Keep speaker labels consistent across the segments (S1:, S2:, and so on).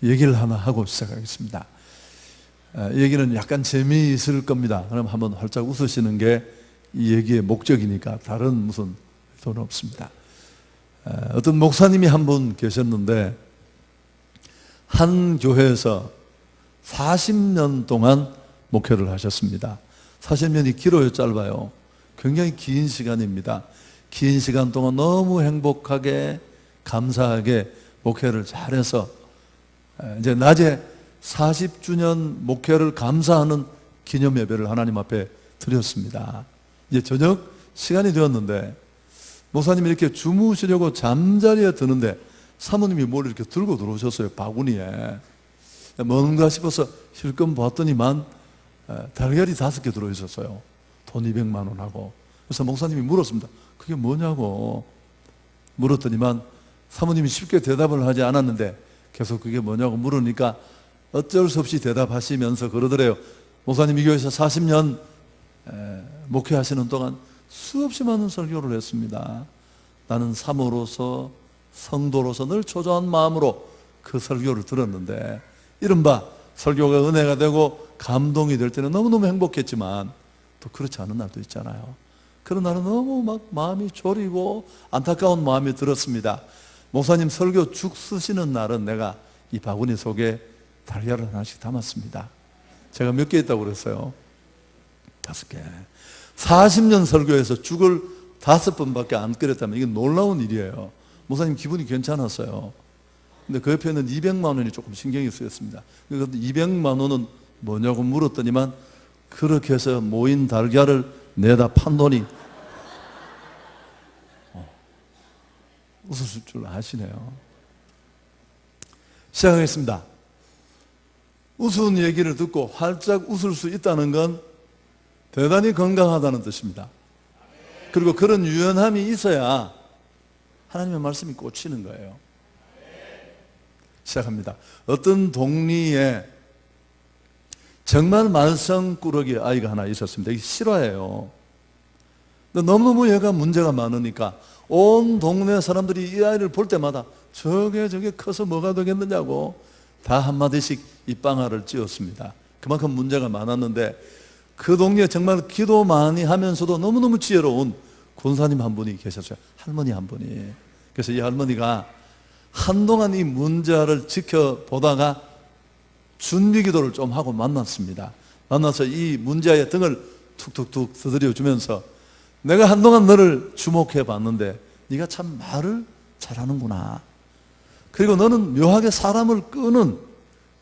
S1: 얘기를 하나 하고 시작하겠습니다. 이 얘기는 약간 재미있을 겁니다. 그럼 한번 활짝 웃으시는 게 이 얘기의 목적이니까 다른 무슨 의도는 없습니다. 어떤 목사님이 한 분 계셨는데 한 교회에서 40년 동안 목회를 하셨습니다. 40년이 길어요, 짧아요? 굉장히 긴 시간입니다. 긴 시간 동안 너무 행복하게 감사하게 목회를 잘해서 이제 낮에 40주년 목회를 감사하는 기념 예배를 하나님 앞에 드렸습니다. 이제 저녁 시간이 되었는데 목사님이 이렇게 주무시려고 잠자리에 드는데 사모님이 뭘 이렇게 들고 들어오셨어요, 바구니에. 뭔가 싶어서 실컷 봤더니만 달걀이 5개 들어있었어요. 돈 200만 원하고. 그래서 목사님이 물었습니다. 그게 뭐냐고 물었더니만 사모님이 쉽게 대답을 하지 않았는데 계속 그게 뭐냐고 물으니까 어쩔 수 없이 대답하시면서 그러더래요. 목사님 이 교회에서 40년 목회하시는 동안 수없이 많은 설교를 했습니다. 나는 사모로서 성도로서 늘 초조한 마음으로 그 설교를 들었는데 이른바 설교가 은혜가 되고 감동이 될 때는 너무너무 행복했지만 또 그렇지 않은 날도 있잖아요. 그런 날은 너무 막 마음이 졸이고 안타까운 마음이 들었습니다. 목사님 설교 죽 쓰시는 날은 내가 이 바구니 속에 달걀을 하나씩 담았습니다. 제가 몇 개 있다고 그랬어요? 5개. 40년 설교에서 죽을 5번밖에 안 끓였다면 이게 놀라운 일이에요. 목사님 기분이 괜찮았어요. 근데 그 옆에는 200만 원이 조금 신경이 쓰였습니다. 그래서 200만 원은 뭐냐고 물었더니만 그렇게 해서 모인 달걀을 내다 판돈이 웃을 줄 아시네요. 시작하겠습니다. 웃은 얘기를 듣고 활짝 웃을 수 있다는 건 대단히 건강하다는 뜻입니다. 그리고 그런 유연함이 있어야 하나님의 말씀이 꽂히는 거예요. 시작합니다. 어떤 동리에 정말 말썽꾸러기 아이가 하나 있었습니다. 이게 실화예요. 근데 너무너무 얘가 문제가 많으니까 온 동네 사람들이 이 아이를 볼 때마다 저게 커서 뭐가 되겠느냐고 다 한마디씩 입방아를 찧었습니다. 그만큼 문제가 많았는데 그 동네에 정말 기도 많이 하면서도 너무너무 지혜로운 권사님 한 분이 계셨어요. 할머니 한 분이. 그래서 이 할머니가 한동안 이 문제를 지켜보다가 준비기도를 좀 하고 만났습니다. 만나서 이 문제의 등을 툭툭툭 두드려 주면서 내가 한동안 너를 주목해 봤는데 네가 참 말을 잘하는구나. 그리고 너는 묘하게 사람을 끄는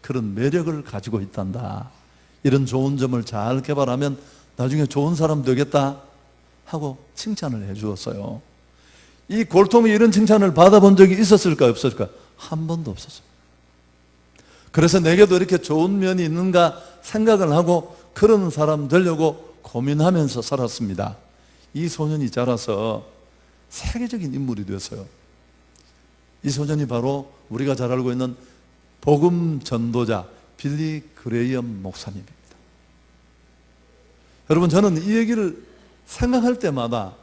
S1: 그런 매력을 가지고 있단다. 이런 좋은 점을 잘 개발하면 나중에 좋은 사람 되겠다 하고 칭찬을 해 주었어요. 이 골통이 이런 칭찬을 받아본 적이 있었을까 없었을까? 한 번도 없었어요. 그래서 내게도 이렇게 좋은 면이 있는가 생각을 하고 그런 사람 되려고 고민하면서 살았습니다. 이 소년이 자라서 세계적인 인물이 되었어요. 이 소년이 바로 우리가 잘 알고 있는 복음 전도자 빌리 그레이엄 목사님입니다. 여러분, 저는 이 얘기를 생각할 때마다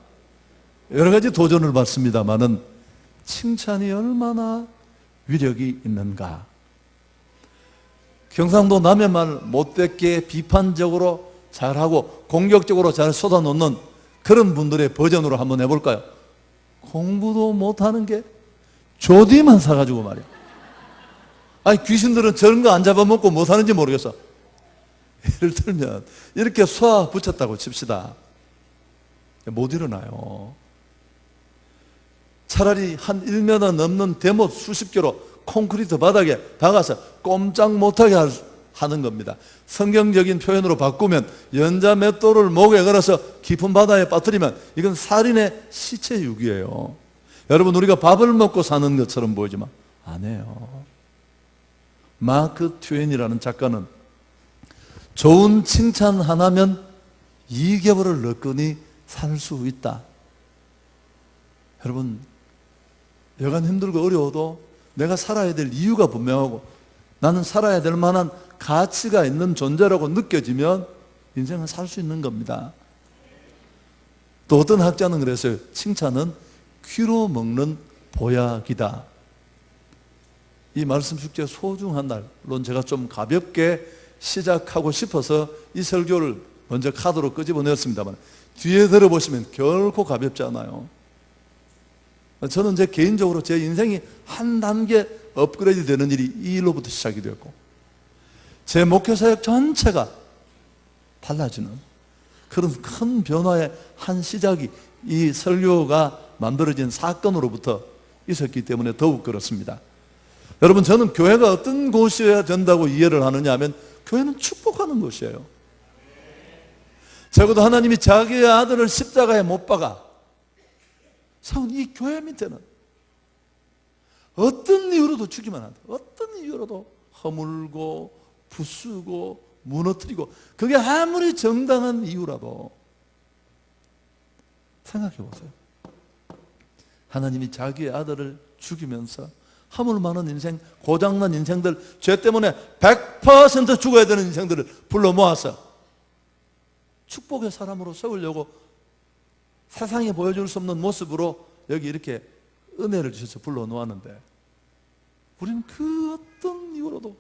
S1: 여러 가지 도전을 받습니다만은 칭찬이 얼마나 위력이 있는가. 경상도 남의 말 못되게 비판적으로 잘하고 공격적으로 잘 쏟아놓는 그런 분들의 버전으로 한번 해볼까요? 공부도 못하는 게 조디만 사가지고 말이야. 아니 귀신들은 저런 거 안 잡아먹고 뭐 사는지 모르겠어. 예를 들면 이렇게 쏴 붙였다고 칩시다. 못 일어나요. 차라리 한 1m 넘는 대못 수십 개로 콘크리트 바닥에 박아서 꼼짝 못하게 하는 겁니다. 성경적인 표현으로 바꾸면 연자 맷돌을 목에 걸어서 깊은 바다에 빠뜨리면 이건 살인의 시체육이에요. 여러분, 우리가 밥을 먹고 사는 것처럼 보이지만 아니에요. 마크 트웨인이라는 작가는 좋은 칭찬 하나면 2개월을 너끈히 살 수 있다. 여러분, 여간 힘들고 어려워도 내가 살아야 될 이유가 분명하고 나는 살아야 될 만한 가치가 있는 존재라고 느껴지면 인생은 살 수 있는 겁니다. 또 어떤 학자는 그랬어요. 칭찬은 귀로 먹는 보약이다. 이 말씀 축제 소중한 날, 물론 제가 좀 가볍게 시작하고 싶어서 이 설교를 먼저 카드로 끄집어냈습니다만 뒤에 들어보시면 결코 가볍지 않아요. 저는 제 개인적으로 제 인생이 한 단계 업그레이드 되는 일이 이 일로부터 시작이 되었고, 제 목회 사역 전체가 달라지는 그런 큰 변화의 한 시작이 이 설교가 만들어진 사건으로부터 있었기 때문에 더욱 그렇습니다. 여러분, 저는 교회가 어떤 곳이어야 된다고 이해를 하느냐 하면 교회는 축복하는 곳이에요. 적어도 하나님이 자기의 아들을 십자가에 못 박아 세운 이 교회 밑에는 어떤 이유로도 죽이면 안 돼. 어떤 이유로도 허물고 부수고 무너뜨리고, 그게 아무리 정당한 이유라도 생각해 보세요. 하나님이 자기의 아들을 죽이면서 허물 많은 인생, 고장난 인생들, 죄 때문에 100% 죽어야 되는 인생들을 불러 모아서 축복의 사람으로 세우려고 세상에 보여줄 수 없는 모습으로 여기 이렇게 은혜를 주셔서 불러 놓았는데, 우리는 그 어떤 이유로도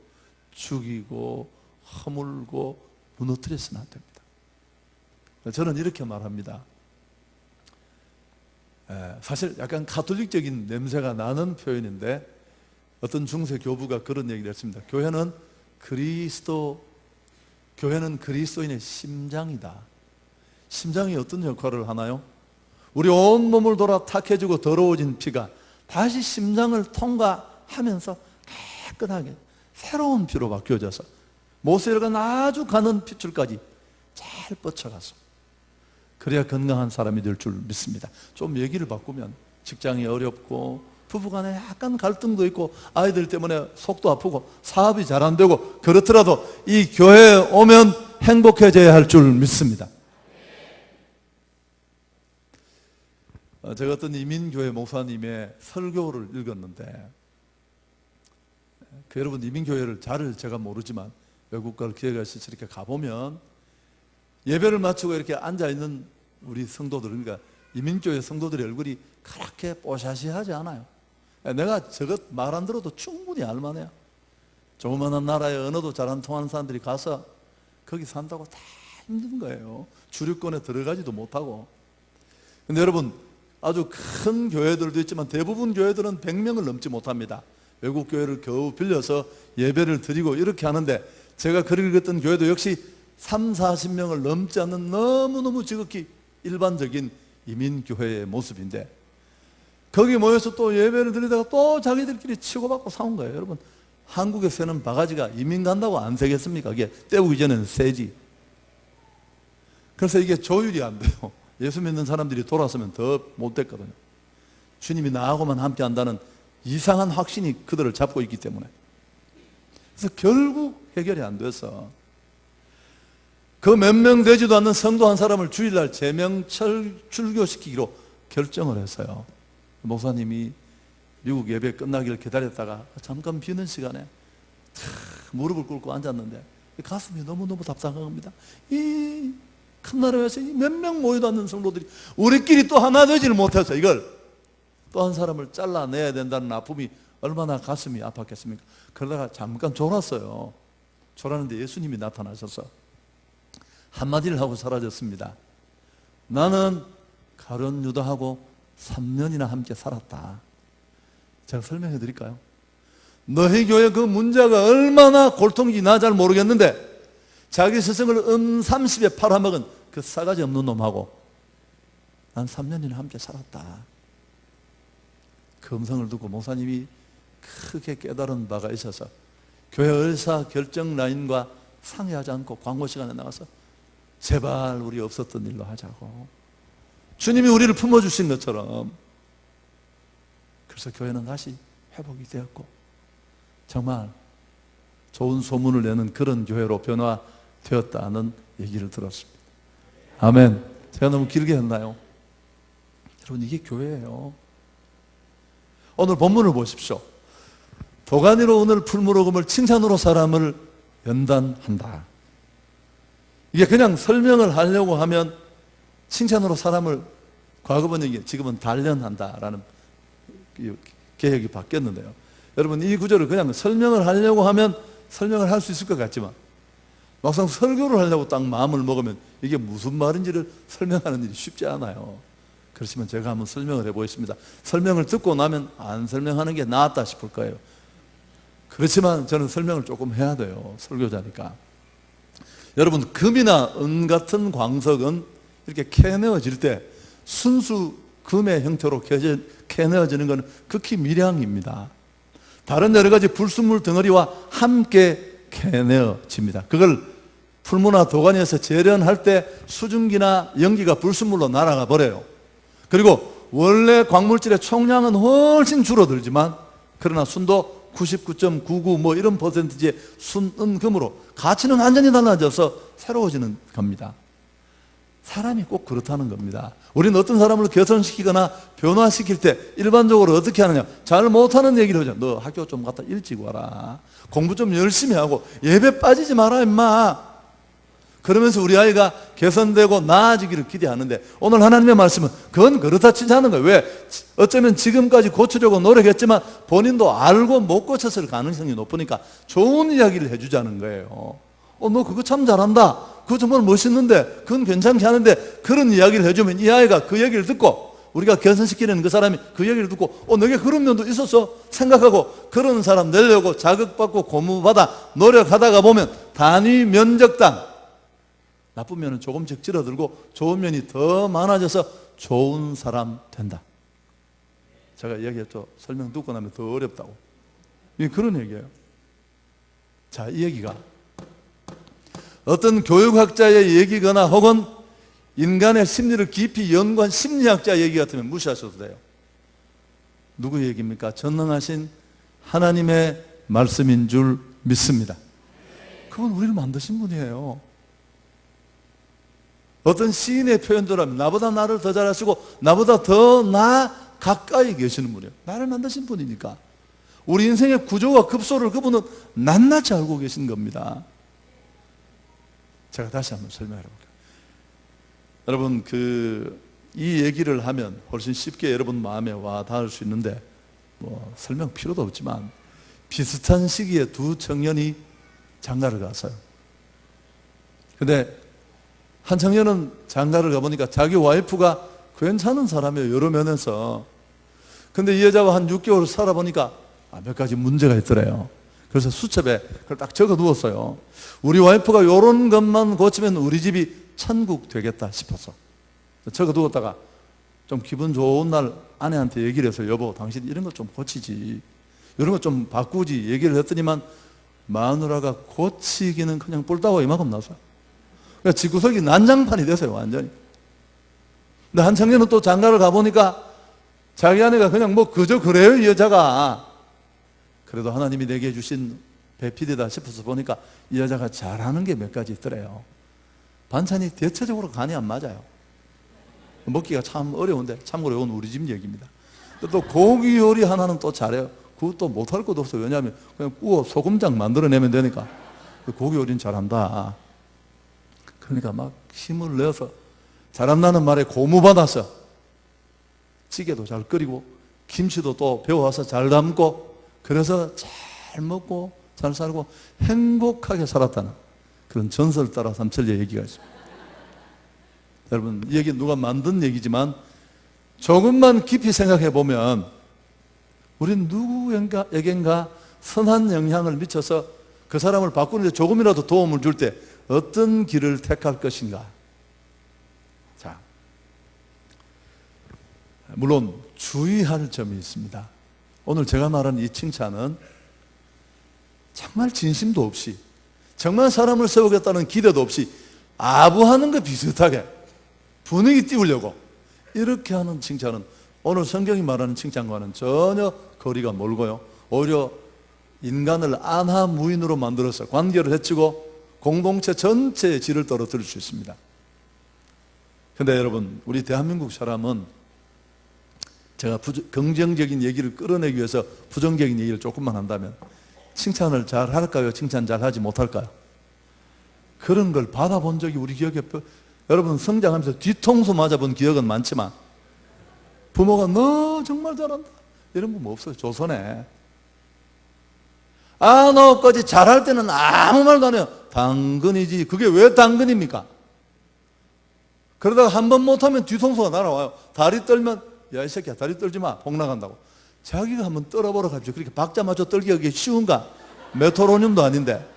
S1: 죽이고 허물고 무너뜨려서는 안 됩니다. 저는 이렇게 말합니다. 사실 약간 가톨릭적인 냄새가 나는 표현인데, 어떤 중세 교부가 그런 얘기를 했습니다. 교회는 그리스도인의 심장이다. 심장이 어떤 역할을 하나요? 우리 온몸을 돌아 탁해지고 더러워진 피가 다시 심장을 통과하면서 깨끗하게 새로운 피로 바뀌어져서 모세혈관 아주 가는 핏줄까지 잘 뻗쳐가서 그래야 건강한 사람이 될 줄 믿습니다. 좀 얘기를 바꾸면 직장이 어렵고 부부간에 약간 갈등도 있고 아이들 때문에 속도 아프고 사업이 잘 안 되고 그렇더라도 이 교회에 오면 행복해져야 할 줄 믿습니다. 제가 어떤 이민교회 목사님의 설교를 읽었는데, 여러분 이민교회를 잘 제가 모르지만 외국 갈 기회가 있어서 이렇게 가보면 예배를 마치고 이렇게 앉아있는 우리 성도들, 그러니까 이민교회 성도들의 얼굴이 그렇게 뽀샤시하지 않아요. 내가 저것 말 안 들어도 충분히 알만해요. 조그마한 나라에 언어도 잘 안 통하는 사람들이 가서 거기 산다고 다 힘든 거예요. 주류권에 들어가지도 못하고. 근데 여러분, 아주 큰 교회들도 있지만 대부분 교회들은 100명을 넘지 못합니다. 외국 교회를 겨우 빌려서 예배를 드리고 이렇게 하는데, 제가 글을 읽었던 교회도 역시 3, 40명을 넘지 않는 너무너무 지극히 일반적인 이민교회의 모습인데, 거기 모여서 또 예배를 드리다가 또 자기들끼리 치고받고 싸운 거예요. 여러분, 한국에 새는 바가지가 이민 간다고 안 새겠습니까? 이게 때우기 전에는 새지. 그래서 이게 조율이 안 돼요. 예수 믿는 사람들이 돌아서면 더 못됐거든요. 주님이 나하고만 함께 한다는 이상한 확신이 그들을 잡고 있기 때문에. 그래서 결국 해결이 안 돼서 그 몇 명 되지도 않는 성도 한 사람을 주일날 제명철 출교시키기로 결정을 했어요. 목사님이 미국 예배 끝나기를 기다렸다가 잠깐 비는 시간에 무릎을 꿇고 앉았는데 가슴이 너무너무 답답한 겁니다. 이 큰 나라에서 몇 명 모여도 않는 성도들이 우리끼리 또 하나 되지를 못해서 이걸 또 한 사람을 잘라내야 된다는 아픔이 얼마나 가슴이 아팠겠습니까? 그러다가 잠깐 졸았어요. 졸았는데 예수님이 나타나셔서 한마디를 하고 사라졌습니다. 나는 가룟 유다하고 3년이나 함께 살았다. 제가 설명해 드릴까요? 너희 교회 그 문제가 얼마나 골통인지 나 잘 모르겠는데, 자기 스승을 30에 팔아먹은 그 싸가지 없는 놈하고 난 3년이나 함께 살았다. 그 음성을 듣고 목사님이 크게 깨달은 바가 있어서 교회 의사 결정 라인과 상의하지 않고 광고 시간에 나가서 제발 우리 없었던 일로 하자고, 주님이 우리를 품어주신 것처럼. 그래서 교회는 다시 회복이 되었고 정말 좋은 소문을 내는 그런 교회로 변화되었다는 얘기를 들었습니다. 아멘. 제가 너무 길게 했나요? 여러분, 이게 교회예요. 오늘 본문을 보십시오. 도가니로 오늘 풀무로 금을 칭찬으로 사람을 연단한다. 이게 그냥 설명을 하려고 하면 칭찬으로 사람을, 과거 번역이 지금은 단련한다라는 개혁이 바뀌었는데요. 여러분 이 구절을 그냥 설명을 하려고 하면 설명을 할 수 있을 것 같지만 막상 설교를 하려고 딱 마음을 먹으면 이게 무슨 말인지를 설명하는 일이 쉽지 않아요. 그렇지만 제가 한번 설명을 해보겠습니다. 설명을 듣고 나면 안 설명하는 게 낫다 싶을 거예요. 그렇지만 저는 설명을 조금 해야 돼요. 설교자니까. 여러분 금이나 은 같은 광석은 이렇게 캐내어질 때 순수 금의 형태로 캐내어지는 것은 극히 미량입니다. 다른 여러 가지 불순물 덩어리와 함께 캐내어집니다. 그걸 풀무나 도가니에서 재련할 때 수증기나 연기가 불순물로 날아가 버려요. 그리고 원래 광물질의 총량은 훨씬 줄어들지만 그러나 순도 99.99 뭐 이런 퍼센트지의 순은금으로 가치는 완전히 달라져서 새로워지는 겁니다. 사람이 꼭 그렇다는 겁니다. 우리는 어떤 사람을 개선시키거나 변화시킬 때 일반적으로 어떻게 하느냐, 잘 못하는 얘기를 하죠. 너 학교 좀 갔다 일찍 와라, 공부 좀 열심히 하고 예배 빠지지 마라 임마. 그러면서 우리 아이가 개선되고 나아지기를 기대하는데 오늘 하나님의 말씀은 그건 그렇다 치지 않은 거예요. 왜? 어쩌면 지금까지 고치려고 노력했지만 본인도 알고 못 고쳤을 가능성이 높으니까 좋은 이야기를 해주자는 거예요. 너 그거 참 잘한다, 그거 정말 멋있는데, 그건 괜찮게 하는데, 그런 이야기를 해주면 이 아이가 그 얘기를 듣고, 우리가 개선시키는 그 사람이 그 얘기를 듣고 너게 그런 면도 있었어 생각하고 그런 사람 내려고 자극받고 고무받아 노력하다가 보면 단위 면적당 나쁜 면은 조금씩 줄어들고 좋은 면이 더 많아져서 좋은 사람 된다. 제가 이야기했죠. 설명 듣고 나면 더 어렵다고. 이게 그런 얘기예요. 자, 이 얘기가 어떤 교육학자의 얘기거나 혹은 인간의 심리를 깊이 연구한 심리학자 얘기 같으면 무시하셔도 돼요. 누구 얘기입니까? 전능하신 하나님의 말씀인 줄 믿습니다. 그건 우리를 만드신 분이에요. 어떤 시인의 표현대로 나보다 나를 더 잘하시고 나보다 더 나 가까이 계시는 분이에요. 나를 만드신 분이니까. 우리 인생의 구조와 급소를 그분은 낱낱이 알고 계신 겁니다. 제가 다시 한번 설명해 볼게요. 여러분 이 얘기를 하면 훨씬 쉽게 여러분 마음에 와 닿을 수 있는데 뭐 설명 필요도 없지만 비슷한 시기에 두 청년이 장가를 갔어요. 근데 한 청년은 장가를 가보니까 자기 와이프가 괜찮은 사람이에요. 여러 면에서. 근데 이 여자와 한 6개월 살아보니까 몇 가지 문제가 있더래요. 그래서 수첩에 그걸 딱 적어 두었어요. 우리 와이프가 이런 것만 고치면 우리 집이 천국 되겠다 싶어서 적어 두었다가 좀 기분 좋은 날 아내한테 얘기를 해서 여보 당신 이런 것 좀 고치지, 이런 것 좀 바꾸지 얘기를 했더니만 마누라가 고치기는 그냥 뿔따고 이만큼 나서 그러니까 집구석이 난장판이 됐어요. 완전히. 근데 한 청년은 또 장가를 가보니까 자기 아내가 그냥 뭐 그저 그래요 이 여자가. 그래도 하나님이 내게 주신 배필이다 싶어서 보니까 이 여자가 잘하는 게 몇 가지 있더래요. 반찬이 대체적으로 간이 안 맞아요. 먹기가 참 어려운데, 참고로 이건 우리 집 얘기입니다. 또 고기 요리 하나는 또 잘해요. 그것도 못할 것도 없어요. 왜냐하면 그냥 구워 소금장 만들어내면 되니까. 고기 요리는 잘한다. 그러니까 막 힘을 내서 잘한다는 말에 고무받아서 찌개도 잘 끓이고 김치도 또 배워와서 잘 담고 그래서 잘 먹고 잘 살고 행복하게 살았다는 그런 전설 따라 삼천리의 얘기가 있습니다. 여러분 이 얘기 누가 만든 얘기지만 조금만 깊이 생각해 보면 우린 누구에겐가 선한 영향을 미쳐서 그 사람을 바꾸는 데 조금이라도 도움을 줄 때 어떤 길을 택할 것인가. 자, 물론 주의할 점이 있습니다. 오늘 제가 말한 이 칭찬은 정말 진심도 없이 정말 사람을 세우겠다는 기대도 없이 아부하는 것 비슷하게 분위기 띄우려고 이렇게 하는 칭찬은 오늘 성경이 말하는 칭찬과는 전혀 거리가 멀고요. 오히려 인간을 안하무인으로 만들어서 관계를 해치고 공동체 전체의 질을 떨어뜨릴 수 있습니다. 그런데 여러분 우리 대한민국 사람은 제가 긍정적인 얘기를 끌어내기 위해서 부정적인 얘기를 조금만 한다면 칭찬을 잘 할까요? 칭찬 잘 하지 못할까요? 그런 걸 받아본 적이 우리 기억에 여러분 성장하면서 뒤통수 맞아본 기억은 많지만 부모가 너 정말 잘한다 이런 부모 없어요. 조선에. 너까지 잘할 때는 아무 말도 안 해요. 당근이지. 그게 왜 당근입니까? 그러다가 한 번 못하면 뒤통수가 날아와요. 다리 떨면 야 이 새끼야 다리 떨지 마. 복 나간다고. 자기가 한번 떨어보러 가죠. 그렇게 박자 맞춰 떨기가 그게 쉬운가? 메트로놈도 아닌데.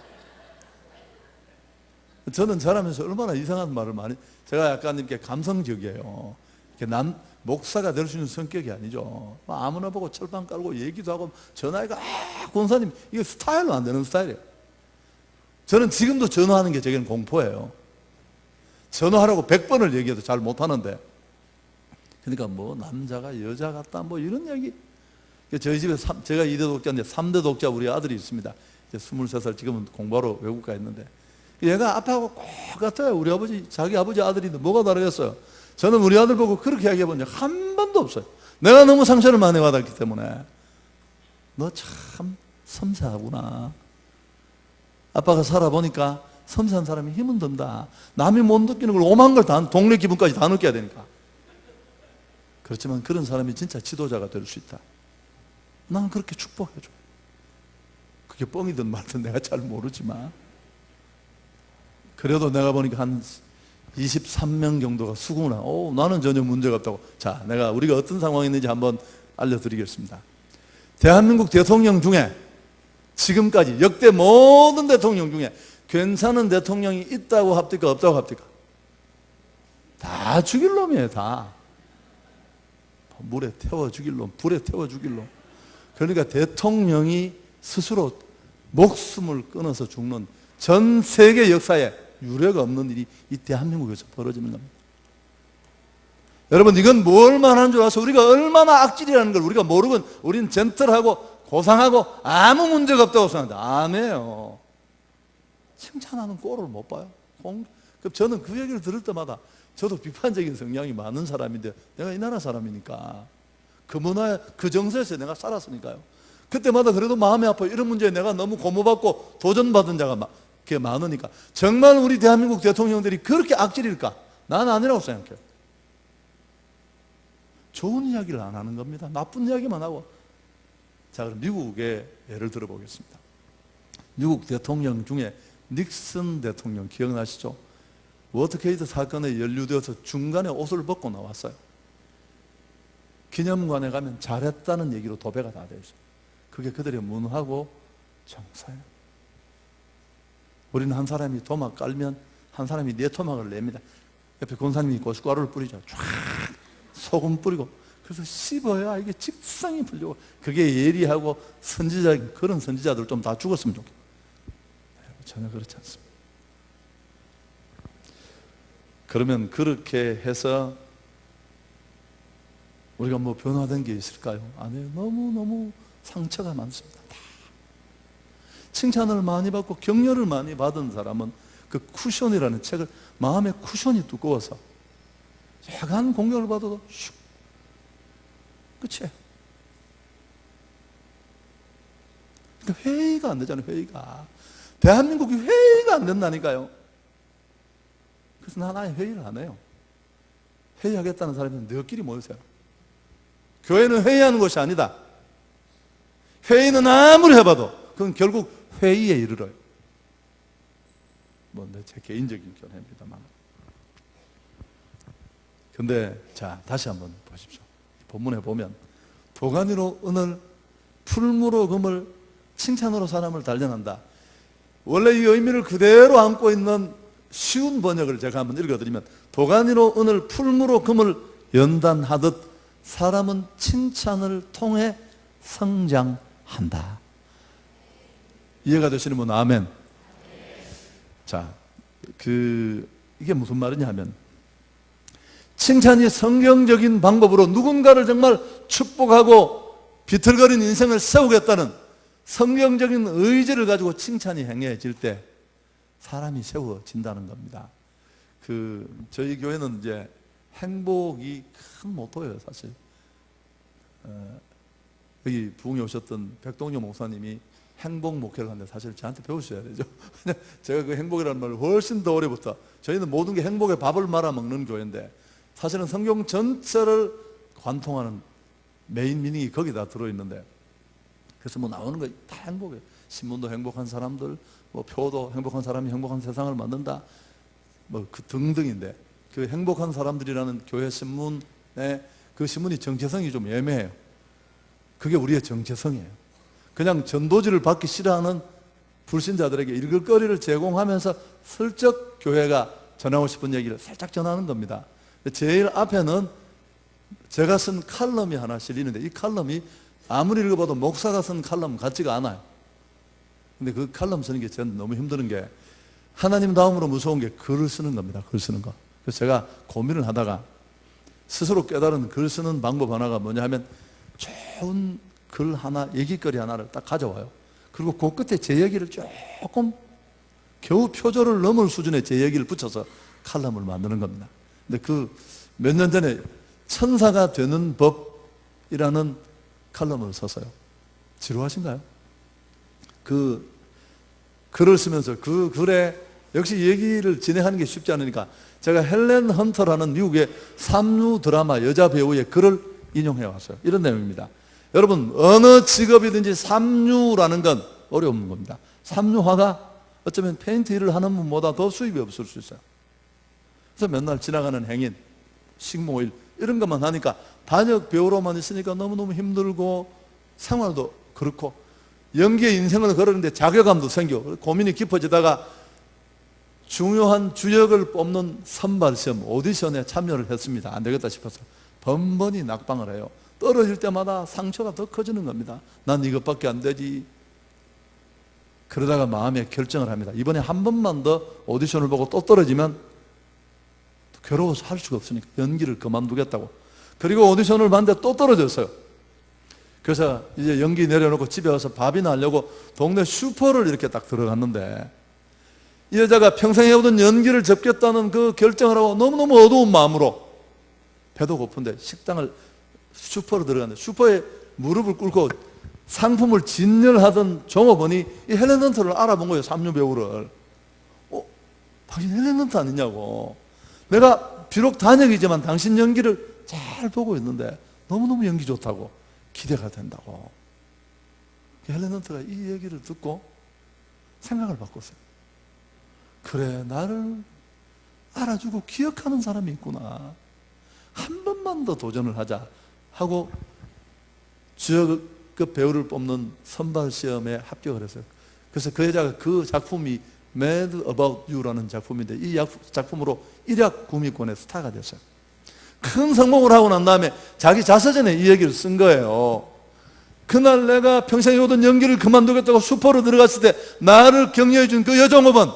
S1: 저는 잘하면서 얼마나 이상한 말을 많이, 제가 약간 이렇게 감성적이에요. 이렇게 목사가 될 수 있는 성격이 아니죠. 아무나 보고 철판 깔고 얘기도 하고 전화해가 권사님 이게 스타일로 안 되는 스타일이에요. 저는 지금도 전화하는 게 제게는 공포예요. 전화하라고 100번을 얘기해도 잘 못하는데, 그러니까 뭐 남자가 여자 같다 뭐 이런 얘기. 저희 집에 제가 2대 독자인데 3대 독자 우리 아들이 있습니다. 이제 23살 지금은 공부하러 외국 가 있는데, 얘가 아빠하고 꼭 같아요. 우리 아버지, 자기 아버지 아들인데 뭐가 다르겠어요? 저는 우리 아들 보고 그렇게 이야기해 본 적 한 번도 없어요. 내가 너무 상처를 많이 받았기 때문에. 너 참 섬세하구나. 아빠가 살아보니까 섬세한 사람이 힘은 든다. 남이 못 느끼는 걸 오만 걸 다, 동네 기분까지 다 느껴야 되니까. 그렇지만 그런 사람이 진짜 지도자가 될 수 있다. 나는 그렇게 축복해줘. 그게 뻥이든 말든 내가 잘 모르지만, 그래도 내가 보니까 한 23명 정도가 수긍을 하고, 나는 전혀 문제가 없다고. 자, 우리가 어떤 상황이 있는지 한번 알려드리겠습니다. 대한민국 대통령 중에 지금까지 역대 모든 대통령 중에 괜찮은 대통령이 있다고 합니까? 없다고 합니까? 다 죽일 놈이에요. 다 물에 태워 죽일 놈, 불에 태워 죽일 놈. 그러니까 대통령이 스스로 목숨을 끊어서 죽는 전 세계 역사에 유례가 없는 일이 이 대한민국에서 벌어지는 겁니다. 여러분, 이건 뭘 말하는 줄 아세요? 우리가 얼마나 악질이라는 걸 우리가 모르고, 우리는 젠틀하고 고상하고 아무 문제가 없다고 생각합니다. 아니에요. 칭찬하는 꼴을 못 봐요. 저는 그 얘기를 들을 때마다, 저도 비판적인 성향이 많은 사람인데, 내가 이 나라 사람이니까, 그 문화에, 그 정서에서 내가 살았으니까요. 그때마다 그래도 마음이 아파요. 이런 문제에 내가 너무 고무받고 도전받은 자가 많으니까. 정말 우리 대한민국 대통령들이 그렇게 악질일까? 나는 아니라고 생각해요. 좋은 이야기를 안 하는 겁니다. 나쁜 이야기만 하고. 자, 그럼 미국의 예를 들어보겠습니다. 미국 대통령 중에 닉슨 대통령 기억나시죠? 워터게이트 사건에 연루되어서 중간에 옷을 벗고 나왔어요. 기념관에 가면 잘했다는 얘기로 도배가 다 되어 있어요. 그게 그들의 문화고 정서예요. 우리는 한 사람이 토막 깔면 한 사람이 네 토막을 냅니다. 옆에 권사님이 고춧가루를 뿌리죠. 쫙 소금 뿌리고, 그래서 씹어야 이게 직성이 풀리고, 그게 예리하고 선지자인 그런 선지자들 좀 다 죽었으면 좋겠어요. 전혀 그렇지 않습니다. 그러면 그렇게 해서 우리가 뭐 변화된 게 있을까요? 아니에요. 너무너무 상처가 많습니다. 칭찬을 많이 받고 격려를 많이 받은 사람은 그 쿠션이라는 책을, 마음의 쿠션이 두꺼워서 약간 공격을 받아도 슉 끝이에요. 그러니까 회의가 안 되잖아요. 회의가. 대한민국이 회의가 안 된다니까요. 그래서 난 아예 회의를 안 해요. 회의하겠다는 사람은 너희끼리 모이세요. 교회는 회의하는 곳이 아니다. 회의는 아무리 해봐도 그건 결국 회의에 이르러요. 뭐 제 개인적인 견해입니다만. 근데 자, 다시 한번 보십시오. 본문에 보면 도가니로 은을, 풀무로 금을, 칭찬으로 사람을 단련한다. 원래 이 의미를 그대로 안고 있는 쉬운 번역을 제가 한번 읽어드리면, 도가니로 은을, 풀무로 금을 연단하듯 사람은 칭찬을 통해 성장한다. 이해가 되시는 분 아멘. 자, 이게 무슨 말이냐 하면, 칭찬이 성경적인 방법으로 누군가를 정말 축복하고 비틀거린 인생을 세우겠다는 성경적인 의지를 가지고 칭찬이 행해질 때 사람이 세워진다는 겁니다. 저희 교회는 이제 행복이 큰 모토예요, 사실. 여기 부흥에 오셨던 백동영 목사님이 행복 목회를 하는데 사실 저한테 배우셔야 되죠. 제가 그 행복이라는 말을 훨씬 더 오래부터, 저희는 모든 게 행복의 밥을 말아 먹는 교회인데, 사실은 성경 전체를 관통하는 메인 미닝이 거기다 들어있는데, 그래서 뭐 나오는 거 다 행복해요. 신문도 행복한 사람들, 뭐 표도 행복한 사람이 행복한 세상을 만든다, 뭐 그 등등인데, 그 행복한 사람들이라는 교회 신문에 그 신문이 정체성이 좀 애매해요. 그게 우리의 정체성이에요. 그냥 전도지를 받기 싫어하는 불신자들에게 읽을 거리를 제공하면서 슬쩍 교회가 전하고 싶은 얘기를 살짝 전하는 겁니다. 제일 앞에는 제가 쓴 칼럼이 하나 실리는데, 이 칼럼이 아무리 읽어봐도 목사가 쓴 칼럼 같지가 않아요. 근데 그 칼럼 쓰는 게 저는 너무 힘드는 게, 하나님 다음으로 무서운 게 글을 쓰는 겁니다. 글 쓰는 거. 그래서 제가 고민을 하다가 스스로 깨달은 글 쓰는 방법 하나가 뭐냐 하면, 좋은 글 하나, 얘기거리 하나를 딱 가져와요. 그리고 그 끝에 제 얘기를 조금 겨우 표절을 넘을 수준의 제 얘기를 붙여서 칼럼을 만드는 겁니다. 근데 그 몇 년 전에 천사가 되는 법이라는 칼럼을 썼어요. 지루하신가요? 그 글을 쓰면서 그 글에 역시 얘기를 진행하는 게 쉽지 않으니까 제가 헬렌 헌터라는 미국의 삼류 드라마 여자 배우의 글을 인용해 왔어요. 이런 내용입니다. 여러분, 어느 직업이든지 삼류라는 건 어려운 겁니다. 삼류화가 어쩌면 페인트 일을 하는 분보다 더 수입이 없을 수 있어요. 그래서 맨날 지나가는 행인, 식모일 이런 것만 하니까 단역 배우로만 있으니까 너무너무 힘들고 생활도 그렇고 연기의 인생을 걸었는데 자괴감도 생겨 고민이 깊어지다가 중요한 주역을 뽑는 선발시험 오디션에 참여를 했습니다. 안 되겠다 싶어서 번번이 낙방을 해요. 떨어질 때마다 상처가 더 커지는 겁니다. 난 이것밖에 안 되지. 그러다가 마음에 결정을 합니다. 이번에 한 번만 더 오디션을 보고 또 떨어지면 괴로워서 할 수가 없으니까 연기를 그만두겠다고. 그리고 오디션을 봤는데 또 떨어졌어요. 그래서 이제 연기 내려놓고 집에 와서 밥이나 하려고 동네 슈퍼를 이렇게 딱 들어갔는데, 이 여자가 평생 해오던 연기를 접겠다는 그 결정을 하고 너무너무 어두운 마음으로 배도 고픈데 슈퍼로 들어갔는데, 슈퍼에 무릎을 꿇고 상품을 진열하던 종업원이 이 헬렌 헌터를 알아본 거예요. 삼류 배우를. 당신 헬렌 헌터 아니냐고. 내가 비록 단역이지만 당신 연기를 잘 보고 있는데 너무너무 연기 좋다고, 기대가 된다고. 헬렌 헌터가 이 얘기를 듣고 생각을 바꿨어요. 그래, 나를 알아주고 기억하는 사람이 있구나. 한 번만 더 도전을 하자 하고 주역급 배우를 뽑는 선발 시험에 합격을 했어요. 그래서 그 여자가 그 작품이 Mad About You라는 작품인데, 이 작품으로 일약 구미권의 스타가 됐어요. 큰 성공을 하고 난 다음에 자기 자서전에 이 얘기를 쓴 거예요. 그날 내가 평생 해오던 연기를 그만두겠다고 슈퍼로 들어갔을 때 나를 격려해 준 그 여종업은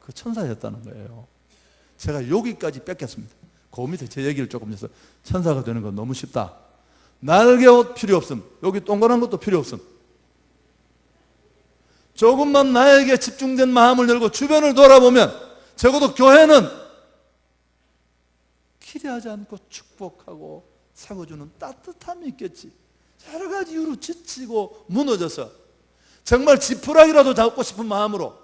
S1: 그 천사였다는 거예요. 제가 여기까지 뺏겼습니다. 그 밑에 제 얘기를 조금 해서, 천사가 되는 건 너무 쉽다. 날개옷 필요 없음. 여기 동그란 것도 필요 없음. 조금만 나에게 집중된 마음을 열고 주변을 돌아보면 적어도 교회는 기대하지 않고 축복하고 세워주는 따뜻함이 있겠지. 여러 가지 이유로 지치고 무너져서 정말 지푸라기라도 잡고 싶은 마음으로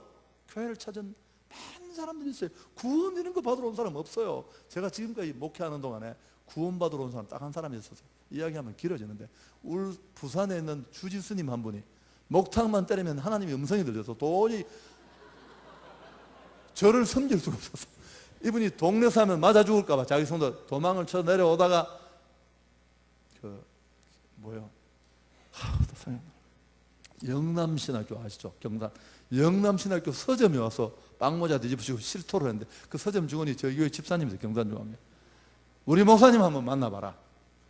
S1: 교회를 찾은 많은 사람들이 있어요. 구원 이런 거 받으러 온 사람 없어요. 제가 지금까지 목회하는 동안에 구원 받으러 온 사람 딱 한 사람이 있었어요. 이야기하면 길어지는데, 부산에 있는 주지 스님 한 분이 목탁만 때리면 하나님의 음성이 들려서 도저히 저를 섬길 수가 없었어요. 이분이 동네 사면 맞아 죽을까 봐 자기 성도 도망을 쳐 내려오다가 영남신학교 아시죠? 영남신학교 서점에 와서 빵모자 뒤집으시고 실토를 했는데, 그 서점 직원이 저희 교회 집사님이세요. 경산중앙에. 우리 목사님 한번 만나봐라.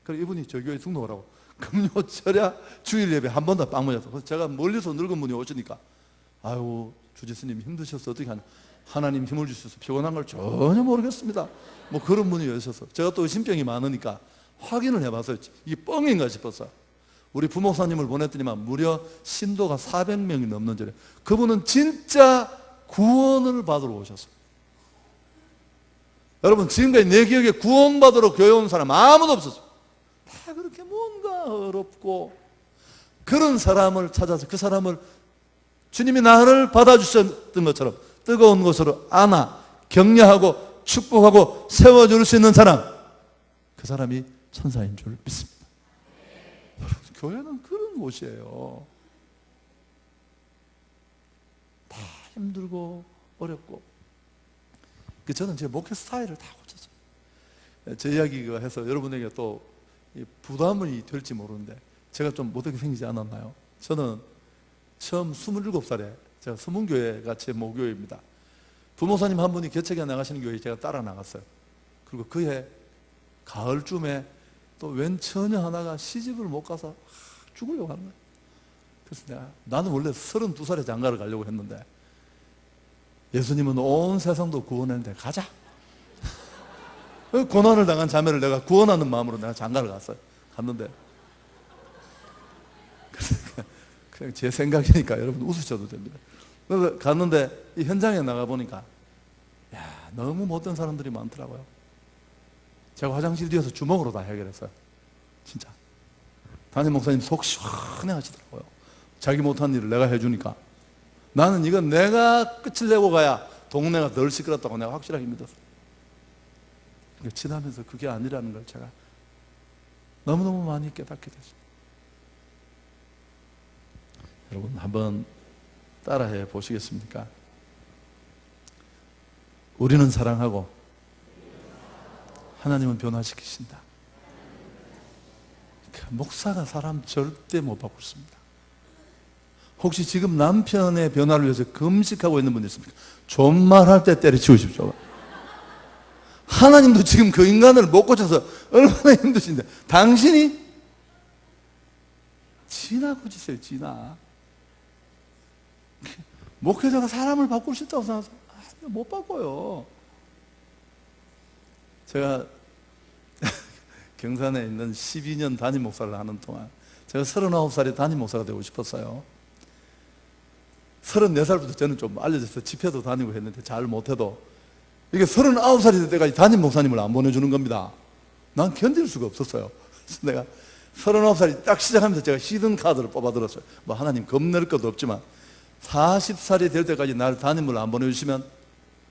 S1: 그래 이분이 저희 교회 등록을 하고 금요 철야 주일 예배 한 번 더 빵모자. 제가 멀리서 늙은 분이 오시니까, 아유 주지스님 힘드셔서 어떻게 하냐. 하나님 힘을 주셔서 피곤한 걸 전혀 모르겠습니다. 뭐 그런 분이 오셔서 제가 또 의심병이 많으니까 확인을 해봤어요. 이게 뻥인가 싶었어요. 우리 부목사님을 보냈더니만 무려 신도가 400명이 넘는 절에 그분은 진짜 구원을 받으러 오셨어요. 여러분, 지금까지 내 기억에 구원받으러 교회 온 사람 아무도 없었어요. 다 그렇게 뭔가 어렵고, 그런 사람을 찾아서 그 사람을 주님이 나를 받아주셨던 것처럼 뜨거운 곳으로 안아 격려하고 축복하고 세워줄 수 있는 사람, 그 사람이 천사인 줄 믿습니다. 교회는 그런 곳이에요. 힘들고 어렵고. 저는 제 목회 스타일을 다 고쳤어요. 제 이야기가 해서 여러분에게 또 부담이 될지 모르는데 제가 좀 못하게 생기지 않았나요? 저는 처음 27살에 제가 서문교회가 제 모교회입니다. 부목사님 한 분이 개척에 나가시는 교회에 제가 따라 나갔어요. 그리고 그해 가을쯤에 또 웬 처녀 하나가 시집을 못 가서 죽으려고 하는 거예요. 그래서 나는 원래 32살에 장가를 가려고 했는데 예수님은 온 세상도 구원했는데 가자. 고난을 당한 자매를 내가 구원하는 마음으로 내가 장가를 갔는데 그냥 제 생각이니까 여러분 웃으셔도 됩니다. 그래서 갔는데 이 현장에 나가보니까 너무 못된 사람들이 많더라고요. 제가 화장실 뒤에서 주먹으로 다 해결했어요. 진짜 담임 목사님 속 시원해 하시더라고요. 자기 못한 일을 내가 해주니까. 나는 이건 내가 끝을 내고 가야 동네가 덜 시끄럽다고 내가 확실하게 믿었어요. 지나면서 그게 아니라는 걸 제가 너무너무 많이 깨닫게 됐습니다. 여러분 한번 따라해 보시겠습니까? 우리는 사랑하고 하나님은 변화시키신다. 목사가 사람 절대 못 바꾸십니다. 혹시 지금 남편의 변화를 위해서 금식하고 있는 분 있습니까? 존말할 때 때려치우십시오. 하나님도 지금 그 인간을 못 고쳐서 얼마나 힘드신데 당신이 지나 고치세요. 지나. 목회자가 사람을 바꿀 수 있다고 생각해서 못 바꿔요. 제가 경산에 있는 12년 담임 목사를 하는 동안 제가 39살에 담임 목사가 되고 싶었어요. 34살부터 저는 좀 알려져서 집회도 다니고 했는데 잘 못해도 이게 39살이 될 때까지 담임 목사님을 안 보내주는 겁니다. 난 견딜 수가 없었어요. 그래서 내가 39살이 딱 시작하면서 제가 히든 카드를 뽑아들었어요. 뭐 하나님 겁낼 것도 없지만 40살이 될 때까지 나를 담임을 안 보내주시면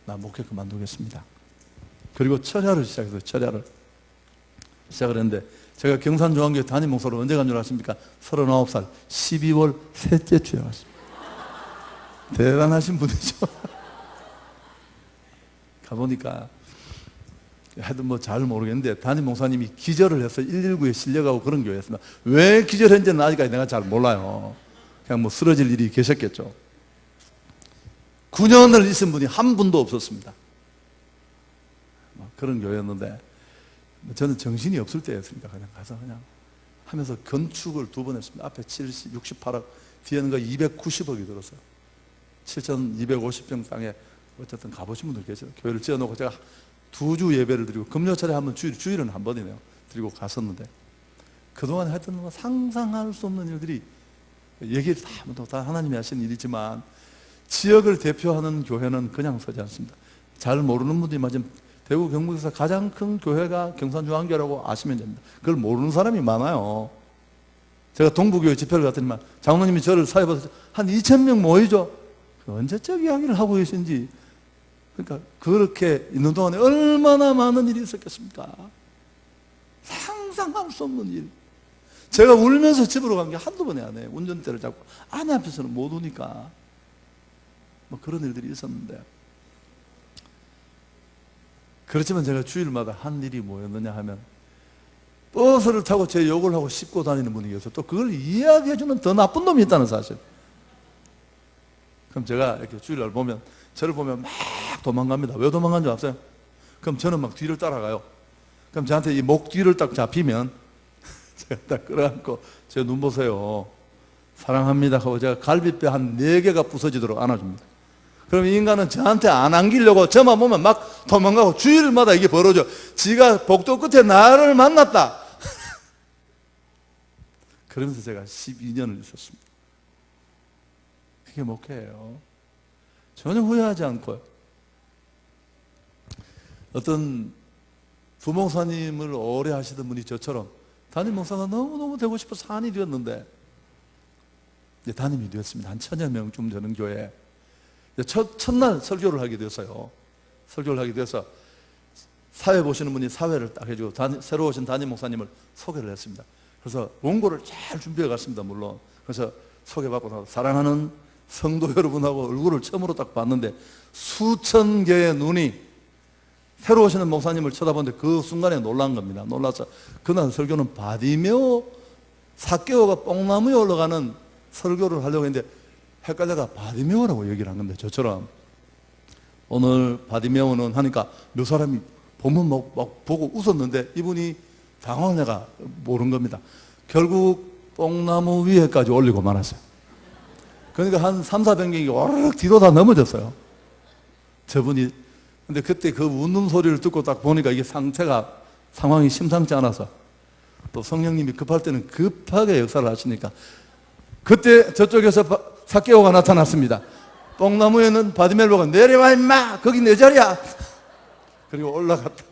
S1: 나 목회 그만두겠습니다. 그리고 철야를 시작했어요. 철야를 시작을 했는데 제가 경산중앙교회 담임 목사로 언제 간 줄 아십니까? 39살 12월 셋째 주에 왔습니다. 대단하신 분이죠. 가보니까 하여튼 뭐 잘 모르겠는데 담임 목사님이 기절을 해서 119에 실려가고 그런 교회였습니다. 왜 기절했는지는 아직까지 내가 잘 몰라요. 그냥 뭐 쓰러질 일이 계셨겠죠. 9년을 있은 분이 한 분도 없었습니다. 그런 교회였는데 저는 정신이 없을 때였으니까 그냥 가서 그냥 하면서 건축을 2번 했습니다. 앞에 68억, 뒤에는 거 290억이 들었어요. 7,250평 땅에 어쨌든 가보신 분들 계세요. 교회를 지어놓고 제가 2주 예배를 드리고 금요철에 한번 주일은 한 번이네요. 드리고 갔었는데 그동안 했던 건 상상할 수 없는 일들이 얘기를 다 하나님이 하신 일이지만 지역을 대표하는 교회는 그냥 서지 않습니다. 잘 모르는 분들이 맞으면 대구 경북에서 가장 큰 교회가 경산중앙교회라고 아시면 됩니다. 그걸 모르는 사람이 많아요. 제가 동부교회 집회를 갔더니만 장로님이 저를 사회봐서 한 2,000명 모이죠. 언제적 이야기를 하고 계신지. 그러니까 그렇게 있는 동안에 얼마나 많은 일이 있었겠습니까? 상상할 수 없는 일. 제가 울면서 집으로 간 게 한두 번이 아니에요. 운전대를 잡고 아내 앞에서는 못 오니까 뭐 그런 일들이 있었는데, 그렇지만 제가 주일마다 한 일이 뭐였느냐 하면 버스를 타고 제 욕을 하고 씹고 다니는 분이 계셔서 또 그걸 이야기해주는 더 나쁜 놈이 있다는 사실. 그럼 제가 이렇게 주일날 보면 저를 보면 막 도망갑니다. 왜 도망간 줄 아세요? 그럼 저는 막 뒤를 따라가요. 그럼 저한테 이 목 뒤를 딱 잡히면 제가 딱 끌어안고 제 눈 보세요. 사랑합니다 하고 제가 갈비뼈 한 4개가 부서지도록 안아줍니다. 그럼 이 인간은 저한테 안 안기려고 저만 보면 막 도망가고 주일마다 이게 벌어져. 지가 복도 끝에 나를 만났다. 그러면서 제가 12년을 있었습니다. 그게 목회예요. 전혀 후회하지 않고요. 어떤 부목사님을 오래 하시던 분이 저처럼 담임 목사가 너무너무 되고 싶어서 한이 되었는데 이제 담임이 되었습니다. 한 1,000여 명쯤 되는 교회에 첫날 설교를 하게 되었어요. 설교를 하게 돼서 사회 보시는 분이 사회를 딱 해주고 새로 오신 담임 목사님을 소개를 했습니다. 그래서 원고를 잘 준비해 갔습니다. 물론. 그래서 소개받고 나서 사랑하는 성도 여러분하고 얼굴을 처음으로 딱 봤는데 수천 개의 눈이 새로 오시는 목사님을 쳐다보는데 그 순간에 놀란 겁니다. 놀라서 그날 설교는 바디메오 삭개오가 뽕나무에 올라가는 설교를 하려고 했는데 헷갈려가 바디메오라고 얘기를 한 건데, 저처럼 오늘 바디메오는 하니까 몇 사람이 보면 막 보고 웃었는데 이분이 당황을 해가 모른 겁니다. 결국 뽕나무 위에까지 올리고 말았어요. 그러니까 한 3, 400명이 와르륵 뒤로 다 넘어졌어요. 저분이. 근데 그때 그 웃는 소리를 듣고 딱 보니까 이게 상황이 심상치 않아서, 또 성령님이 급할 때는 급하게 역사를 하시니까 그때 저쪽에서 삭개오가 나타났습니다. 뽕나무에는 바디멜로가 내려와 임마! 거기 내 자리야! 그리고 올라갔다.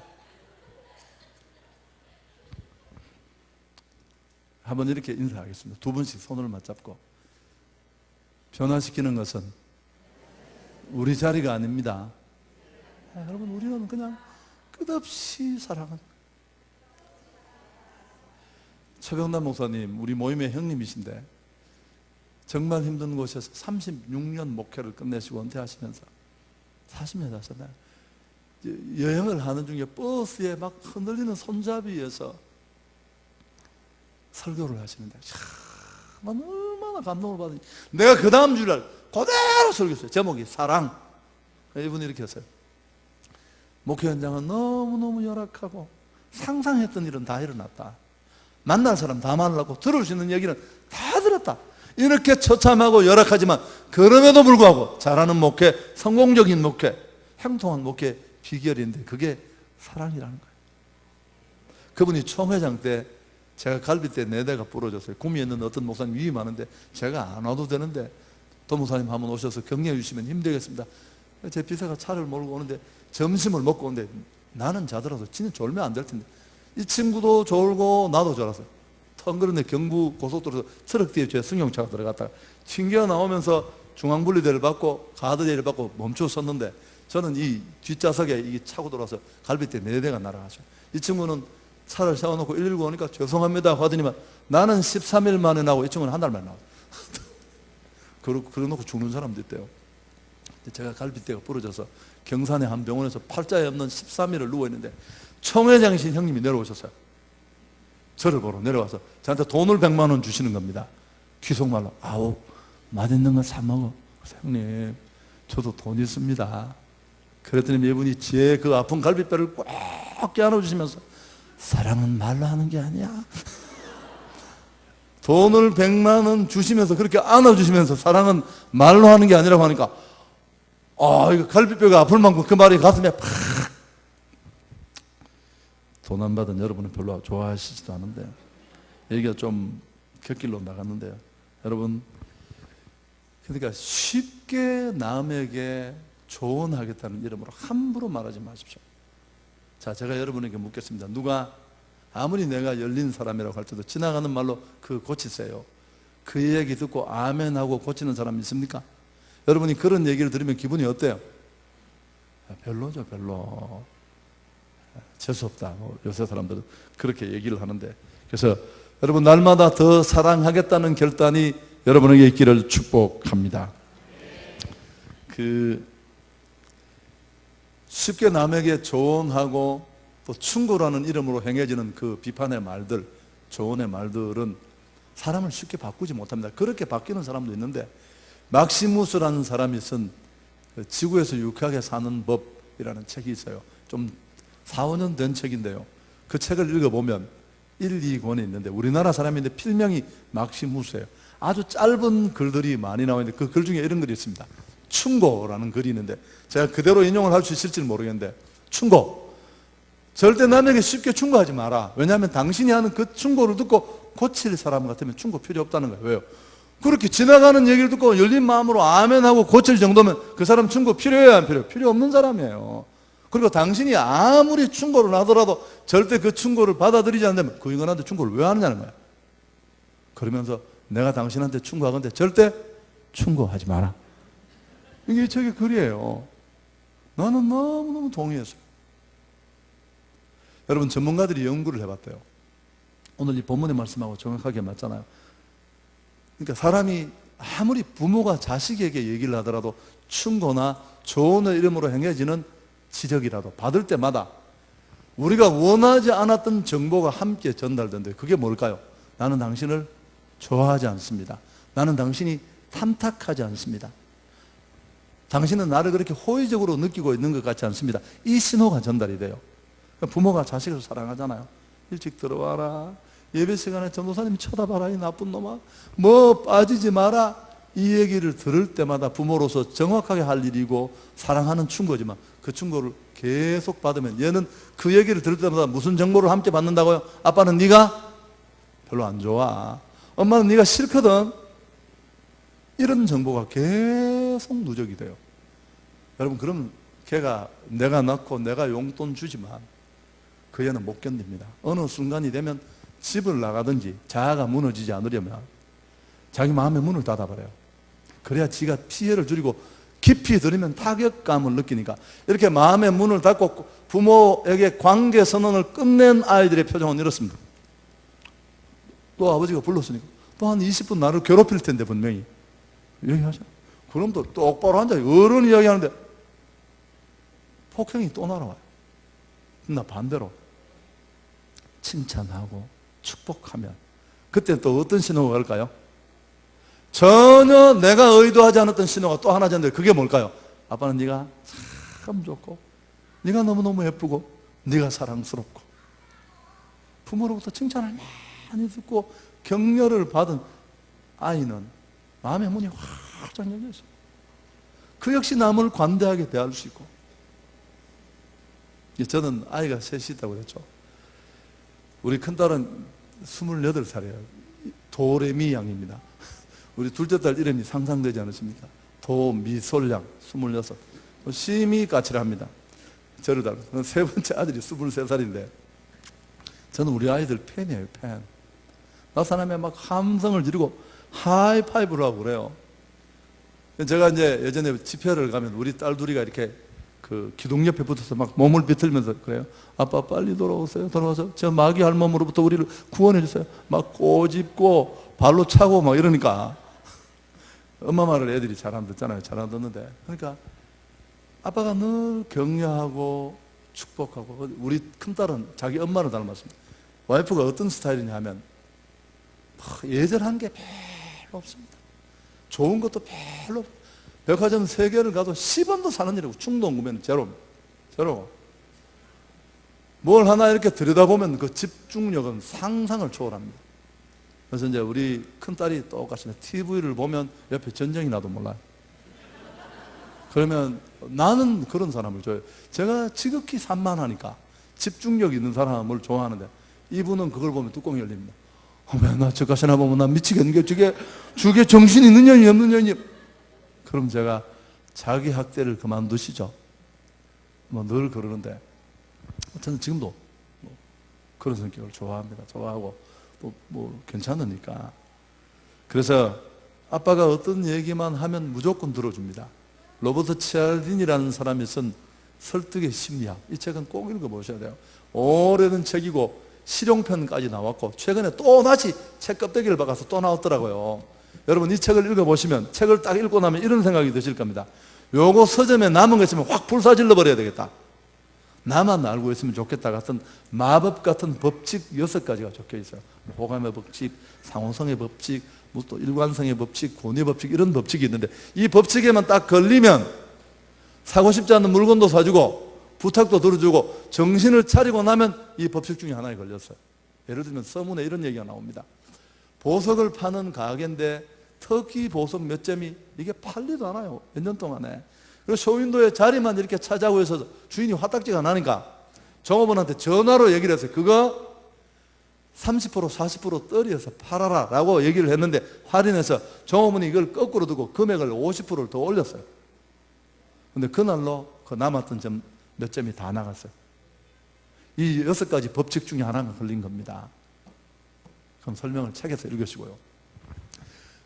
S1: 한번 이렇게 인사하겠습니다. 두 분씩 손을 맞잡고. 변화시키는 것은 우리 자리가 아닙니다. 여러분, 우리는 그냥 끝없이 사랑하는. 최병남 목사님, 우리 모임의 형님이신데 정말 힘든 곳에서 36년 목회를 끝내시고 은퇴하시면서 40년 하셨나요? 여행을 하는 중에 버스에 막 흔들리는 손잡이에서 설교를 하시는데 난 얼마나 감동을 받으니 내가 그 다음 주날 그대로 설교했어요. 제목이 사랑. 이분이 이렇게 했어요. 목회 현장은 너무너무 열악하고 상상했던 일은 다 일어났다. 만날 사람 다 만나고 들을 수 있는 얘기는 다 들었다. 이렇게 처참하고 열악하지만 그럼에도 불구하고 잘하는 목회, 성공적인 목회, 행통한 목회 비결인데 그게 사랑이라는 거예요. 그분이 총회장 때 제가 갈비뼈 4대가 부러졌어요. 구미에 있는 어떤 목사님 위임 하는데 제가 안 와도 되는데 도 목사님 한번 오셔서 격려해 주시면 힘들겠습니다. 제 비서가 차를 몰고 오는데 점심을 먹고 오는데 나는 자더라도 진짜 졸면 안 될 텐데 이 친구도 졸고 나도 졸았어요. 텅그런데 경부 고속도로에서 트럭 뒤에 제 승용차가 들어갔다가 튕겨 나오면서 중앙분리대를 받고 가드레일을 받고 멈춰 섰는데 저는 이 뒷좌석에 이게 차고 들어와서 갈비뼈 4대가 날아가죠. 이 친구는 차를 세워놓고 119 오니까 죄송합니다 하더니만 나는 13일 만에 나오고 이 친구는 한 달 만에 나와요. 그러놓고 죽는 사람도 있대요. 제가 갈비뼈가 부러져서 경산의 한 병원에서 팔자에 없는 13일을 누워있는데 총회장이신 형님이 내려오셨어요. 저를 보러 내려와서 저한테 돈을 100만 원 주시는 겁니다. 귀속말로 아우 맛있는 거 사 먹어. 형님 저도 돈 있습니다. 그랬더니 이분이 제 그 아픈 갈비뼈를 꽉 껴안아주시면서 사랑은 말로 하는 게 아니야. 돈을 100만 원 주시면서 그렇게 안아주시면서 사랑은 말로 하는 게 아니라고 하니까 이거 갈비뼈가 아플 만큼 그 말이 가슴에 팍. 돈 안 받은 여러분은 별로 좋아하시지도 않은데 얘기가 좀 곁길로 나갔는데요. 여러분, 그러니까 쉽게 남에게 조언하겠다는 이름으로 함부로 말하지 마십시오. 자, 제가 여러분에게 묻겠습니다. 누가 아무리 내가 열린 사람이라고 할 때도 지나가는 말로 그 고치세요. 그 얘기 듣고 아멘 하고 고치는 사람 있습니까? 여러분이 그런 얘기를 들으면 기분이 어때요? 별로죠, 별로. 재수없다. 요새 사람들은 그렇게 얘기를 하는데, 그래서 여러분 날마다 더 사랑하겠다는 결단이 여러분에게 있기를 축복합니다. 쉽게 남에게 조언하고 또 충고라는 이름으로 행해지는 그 비판의 말들, 조언의 말들은 사람을 쉽게 바꾸지 못합니다. 그렇게 바뀌는 사람도 있는데, 막시무스라는 사람이 쓴 지구에서 유쾌하게 사는 법이라는 책이 있어요. 좀 4, 5년 된 책인데요. 그 책을 읽어보면 1, 2권이 있는데 우리나라 사람인데 필명이 막시무스예요. 아주 짧은 글들이 많이 나와 있는데 그 글 중에 이런 글이 있습니다. 충고라는 글이 있는데 제가 그대로 인용을 할 수 있을지는 모르겠는데, 충고, 절대 남에게 쉽게 충고하지 마라. 왜냐하면 당신이 하는 그 충고를 듣고 고칠 사람 같으면 충고 필요 없다는 거예요. 왜요? 그렇게 지나가는 얘기를 듣고 열린 마음으로 아멘하고 고칠 정도면 그 사람 충고 필요해야 안 필요해요? 필요 없는 사람이에요. 그리고 당신이 아무리 충고를 하더라도 절대 그 충고를 받아들이지 않는다면 그 인간한테 충고를 왜 하느냐는 거야. 그러면서 내가 당신한테 충고하건대 절대 충고하지 마라. 이게 저게 글이에요. 나는 너무너무 동의했어요. 여러분, 전문가들이 연구를 해봤대요. 오늘 이 본문의 말씀하고 정확하게 맞잖아요. 그러니까 사람이 아무리 부모가 자식에게 얘기를 하더라도 충고나 조언의 이름으로 행해지는 지적이라도 받을 때마다 우리가 원하지 않았던 정보가 함께 전달된대요. 그게 뭘까요? 나는 당신을 좋아하지 않습니다. 나는 당신이 탐탁하지 않습니다. 당신은 나를 그렇게 호의적으로 느끼고 있는 것 같지 않습니다. 이 신호가 전달이 돼요. 부모가 자식을 사랑하잖아요. 일찍 들어와라. 예배 시간에 전도사님 쳐다봐라. 이 나쁜 놈아. 뭐 빠지지 마라. 이 얘기를 들을 때마다 부모로서 정확하게 할 일이고 사랑하는 충고지만 그 충고를 계속 받으면 얘는 그 얘기를 들을 때마다 무슨 정보를 함께 받는다고요? 아빠는 네가 별로 안 좋아. 엄마는 네가 싫거든. 이런 정보가 계속 누적이 돼요. 여러분, 그럼 걔가 내가 낳고 내가 용돈 주지만 그 애는 못 견딥니다. 어느 순간이 되면 집을 나가든지 자아가 무너지지 않으려면 자기 마음의 문을 닫아버려요. 그래야 지가 피해를 줄이고 깊이 들이면 타격감을 느끼니까 이렇게 마음의 문을 닫고 부모에게 관계 선언을 끝낸 아이들의 표정은 이렇습니다. 또 아버지가 불렀으니까 또 한 20분 나를 괴롭힐 텐데 분명히 얘기하죠. 그럼 또 똑바로 앉아. 어른 이야기하는데 폭행이 또 날아와요. 나 반대로 칭찬하고 축복하면 그때 또 어떤 신호가 갈까요? 전혀 내가 의도하지 않았던 신호가 또 하나 전데 그게 뭘까요? 아빠는 네가 참 좋고 네가 너무너무 예쁘고 네가 사랑스럽고 부모로부터 칭찬을 많이 듣고 격려를 받은 아이는 마음의 문이 활짝 열려 있어요. 그 역시 남을 관대하게 대할 수 있고. 저는 아이가 셋이 있다고 그랬죠. 우리 큰딸은 28살이에요. 도레미 양입니다. 우리 둘째 딸 이름이 상상되지 않으십니까? 도미솔양 26. 심히 까칠합니다. 저를 닮은. 세 번째 아들이 23살인데 저는 우리 아이들 팬이에요. 팬. 나타나면 막 함성을 지르고 하이파이브를 하고 그래요. 제가 이제 예전에 집회를 가면 우리 딸 둘이가 이렇게 그 기둥 옆에 붙어서 막 몸을 비틀면서 그래요. 아빠 빨리 돌아오세요. 돌아와서 저 마귀 할멈으로부터 우리를 구원해 주세요. 막 꼬집고 발로 차고 막 이러니까 엄마 말을 애들이 잘 안 듣잖아요. 잘 안 듣는데 그러니까 아빠가 늘 격려하고 축복하고. 우리 큰딸은 자기 엄마를 닮았습니다. 와이프가 어떤 스타일이냐 하면 예절한 게 별로 없습니다. 좋은 것도 별로 없어요. 백화점 3개를 가도 10원도 사는 일이고 충동 구매는 제로. 뭘 하나 이렇게 들여다보면 그 집중력은 상상을 초월합니다. 그래서 이제 우리 큰딸이 똑같이 TV를 보면 옆에 전쟁이 나도 몰라요. 그러면 나는 그런 사람을 좋아해요. 제가 지극히 산만하니까 집중력 있는 사람을 좋아하는데 이분은 그걸 보면 뚜껑이 열립니다. 나 저까지나 보면 나 미치겠는 게 저게 정신 있는 년이 없는 년이. 그럼 제가 자기 학대를 그만두시죠. 뭐 늘 그러는데 저는 지금도 뭐 그런 성격을 좋아합니다. 좋아하고 또 뭐 괜찮으니까. 그래서 아빠가 어떤 얘기만 하면 무조건 들어줍니다. 로버트 치알딘이라는 사람이 쓴 설득의 심리학, 이 책은 꼭 읽어보셔야 돼요. 오래된 책이고 실용편까지 나왔고 최근에 또 다시 책 껍데기를 박아서 또 나왔더라고요. 여러분 이 책을 읽어보시면 책을 딱 읽고 나면 이런 생각이 드실 겁니다. 요거 서점에 남은 거 있으면 확 불사질러 버려야 되겠다. 나만 알고 있으면 좋겠다 같은 마법 같은 법칙 6가지가 적혀 있어요. 호감의 법칙, 상호성의 법칙, 뭐 또 일관성의 법칙, 권위 법칙, 이런 법칙이 있는데 이 법칙에만 딱 걸리면 사고 싶지 않은 물건도 사주고 부탁도 들어주고 정신을 차리고 나면 이 법칙 중에 하나에 걸렸어요. 예를 들면 서문에 이런 얘기가 나옵니다. 보석을 파는 가게인데 터키 보석 몇 점이 이게 팔리도 않아요. 몇 년 동안에. 그리고 쇼윈도에 자리만 이렇게 차지하고 있어서 주인이 화딱지가 나니까 종업원한테 전화로 얘기를 했어요. 그거 30% 40% 떨이어서 팔아라 라고 얘기를 했는데 할인해서 종업원이 이걸 거꾸로 두고 금액을 50%를 더 올렸어요. 근데 그날로 그 남았던 점 몇 점이 다 나갔어요. 이 6가지 법칙 중에 하나가 걸린 겁니다. 그럼 설명을 책에서 읽으시고요.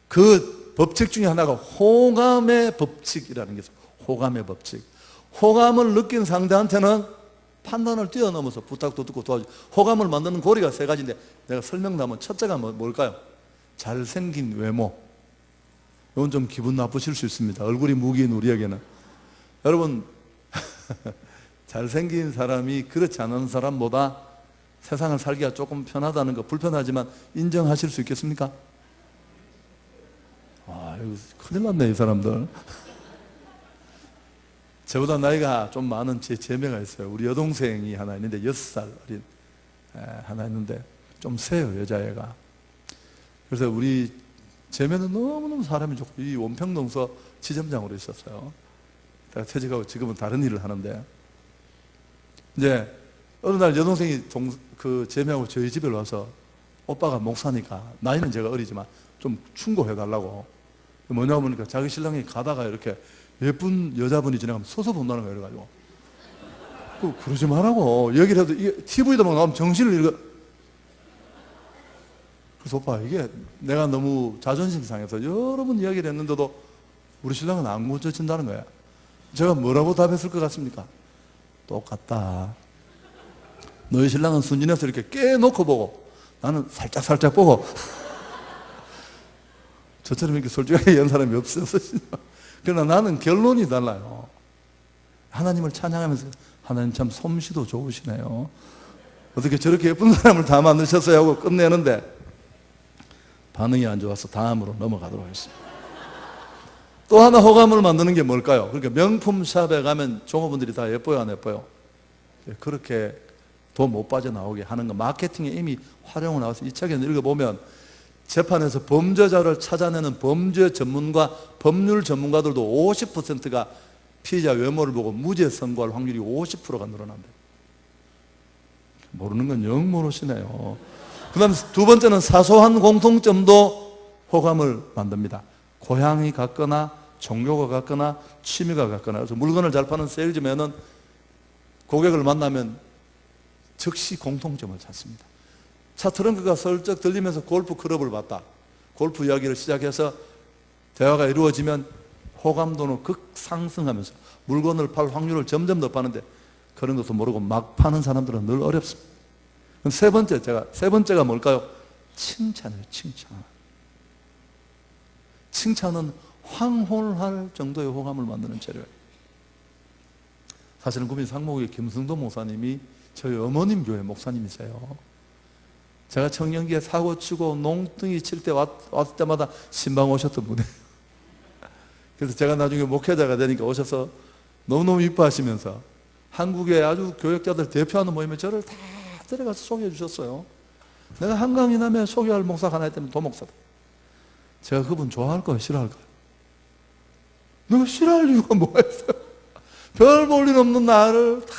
S1: 그 법칙 중에 하나가 호감의 법칙이라는 게 있어요. 호감의 법칙. 호감을 느낀 상대한테는 판단을 뛰어넘어서 부탁도 듣고 도와주고. 호감을 만드는 고리가 3가지인데 내가 설명하면 첫째가 뭘까요? 잘생긴 외모. 이건 좀 기분 나쁘실 수 있습니다. 얼굴이 무기인 우리에게는. 여러분, 잘생긴 사람이 그렇지 않은 사람보다 세상을 살기가 조금 편하다는 거, 불편하지만 인정하실 수 있겠습니까? 아, 이거 큰일 났네, 이 사람들. 저보다 나이가 좀 많은 제 제매가 있어요. 우리 여동생이 하나 있는데 6살 어린 하나 있는데 좀 세요, 여자애가. 그래서 우리 제매는 너무너무 사람이 좋고, 이 원평동서 지점장으로 있었어요. 제가 퇴직하고 지금은 다른 일을 하는데, 이제 어느 날 여동생이 그 제매하고 저희 집에 와서, 오빠가 목사니까 나이는 제가 어리지만 좀 충고해달라고. 뭐냐고 보니까 자기 신랑이 가다가 이렇게 예쁜 여자분이 지나가면 서서 본다는 거예요. 그래가지고 그러지 말라고 얘기를 해도, 이게 TV에다 막 나오면 정신을 잃어. 그래서 오빠, 이게 내가 너무 자존심 상해서 여러 번 이야기를 했는데도 우리 신랑은 안 고쳐진다는 거야. 제가 뭐라고 답했을 것 같습니까? 똑같다. 너희 신랑은 순진해서 이렇게 깨놓고 보고, 나는 살짝 보고. 저처럼 이렇게 솔직하게 연 사람이 없어서. 그러나 나는 결론이 달라요. 하나님을 찬양하면서, 하나님 참 솜씨도 좋으시네요. 어떻게 저렇게 예쁜 사람을 다 만드셨어요 하고 끝내는데 반응이 안 좋아서 다음으로 넘어가도록 하겠습니다. 또 하나 호감을 만드는 게 뭘까요? 그러니까 명품 샵에 가면 종업원들이 다 예뻐요, 안 예뻐요? 그렇게 더 못 빠져나오게 하는 거, 마케팅에 이미 활용을 나와서 이 책에 읽어보면 재판에서 범죄자를 찾아내는 범죄 전문가, 법률 전문가들도 50%가 피해자 외모를 보고 무죄 선고할 확률이 50%가 늘어난대요. 모르는 건 영 모르시네요. 그 다음에 두 번째는 사소한 공통점도 호감을 만듭니다. 고향이 같거나 종교가 같거나 취미가 같거나. 그래서 물건을 잘 파는 세일즈맨은 고객을 만나면 즉시 공통점을 찾습니다. 차 트렁크가 슬쩍 들리면서 골프 클럽을 봤다. 골프 이야기를 시작해서 대화가 이루어지면 호감도는 극상승하면서 물건을 팔 확률을 점점 더 파는데, 그런 것도 모르고 막 파는 사람들은 늘 어렵습니다. 세 번째가 뭘까요? 칭찬이에요, 칭찬. 칭찬은 황홀할 정도의 호감을 만드는 재료예요. 사실은 구민 상목의 김승도 목사님이 저희 어머님 교회 목사님이세요. 제가 청년기에 사고 치고 농등이 칠 때 왔을 때마다 신방 오셨던 분이에요. 그래서 제가 나중에 목회자가 되니까 오셔서 너무너무 이뻐하시면서 한국의 아주 교역자들 대표하는 모임에 저를 다 데려가서 소개해 주셨어요. 내가 한강이남에 소개할 목사가 하나 있다면 도목사다. 제가 그분 좋아할까요, 싫어할까요? 내가 싫어할 이유가 뭐가 있어요? 별 볼 일 없는 나를 다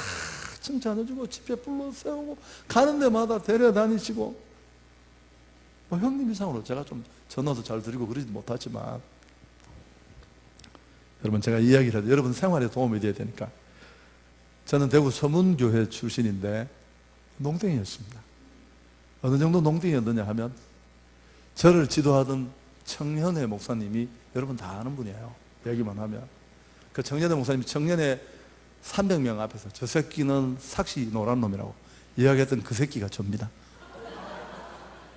S1: 칭찬해주고 집에 불러 세우고 가는 데마다 데려다니시고, 뭐 형님 이상으로 제가 좀 전화도 잘 드리고 그러지 못하지만, 여러분 제가 이야기를 해도 여러분 생활에 도움이 돼야 되니까. 저는 대구 서문교회 출신인데 농땡이였습니다. 어느 정도 농땡이였느냐 하면, 저를 지도하던 청년회 목사님이 여러분 다 아는 분이에요. 얘기만 하면. 그 청년회 목사님이 청년회 300명 앞에서 저 새끼는 삭시 노란 놈이라고 이야기했던 그 새끼가 접니다.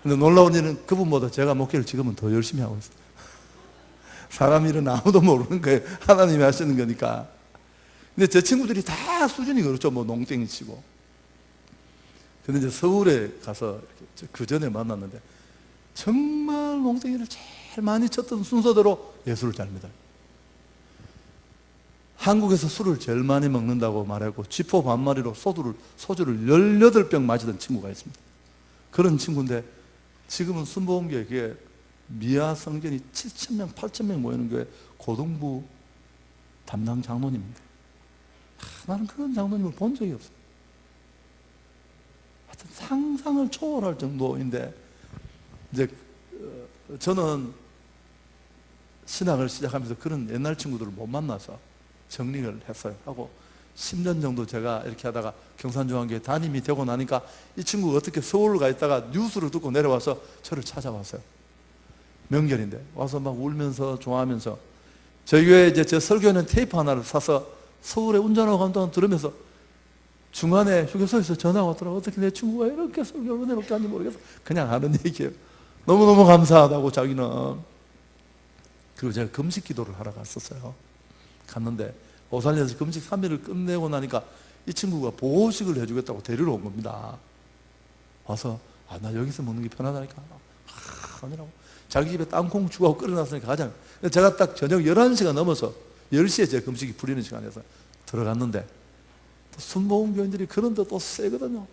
S1: 근데 놀라운 일은 그분보다 제가 목회를 지금은 더 열심히 하고 있어요. 사람 일은 아무도 모르는 거예요. 하나님이 하시는 거니까. 근데 제 친구들이 다 수준이 그렇죠. 뭐 농땡이 치고. 근데 이제 서울에 가서 그 전에 만났는데 정말 농땡이를 제일 많이 쳤던 순서대로 예수를 잘 믿어요. 한국에서 술을 제일 많이 먹는다고 말하고 쥐포 반마리로 소주를 18병 마시던 친구가 있습니다. 그런 친구인데 지금은 순복음교회 그게 미아 성전이 7,000명, 8,000명 모이는 교회 고등부 담당 장로님인데, 나는 그런 장로님을 본 적이 없어요. 하여튼 상상을 초월할 정도인데, 이제 저는 신학을 시작하면서 그런 옛날 친구들을 못 만나서 정리를 했어요. 하고 10년 정도 제가 이렇게 하다가 경산중앙교회 담임이 되고 나니까 이 친구가 어떻게 서울 가 있다가 뉴스를 듣고 내려와서 저를 찾아왔어요. 명절인데 와서 막 울면서 좋아하면서, 저희 교회에 이제 제 설교하는 테이프 하나를 사서 서울에 운전하고 간 동안 들으면서 중간에 휴게소에서 전화가 왔더라고. 어떻게 내 친구가 이렇게 설교를 은혜롭게 하는지 모르겠어. 그냥 하는 얘기예요. 너무너무 감사하다고 자기는. 그리고 제가 금식 기도를 하러 갔었어요. 갔는데 오살리에서 금식 3일을 끝내고 나니까 이 친구가 보호식을 해주겠다고 데리러 온 겁니다. 와서 나 여기서 먹는 게 편하다니까. 아니라고. 자기 집에 땅콩 죽하고 끓여놨으니까 가자. 제가 딱 저녁 11시가 넘어서 10시에 제 금식이 풀리는 시간에서 들어갔는데 또 순복음교인들이 그런데 또 세거든요.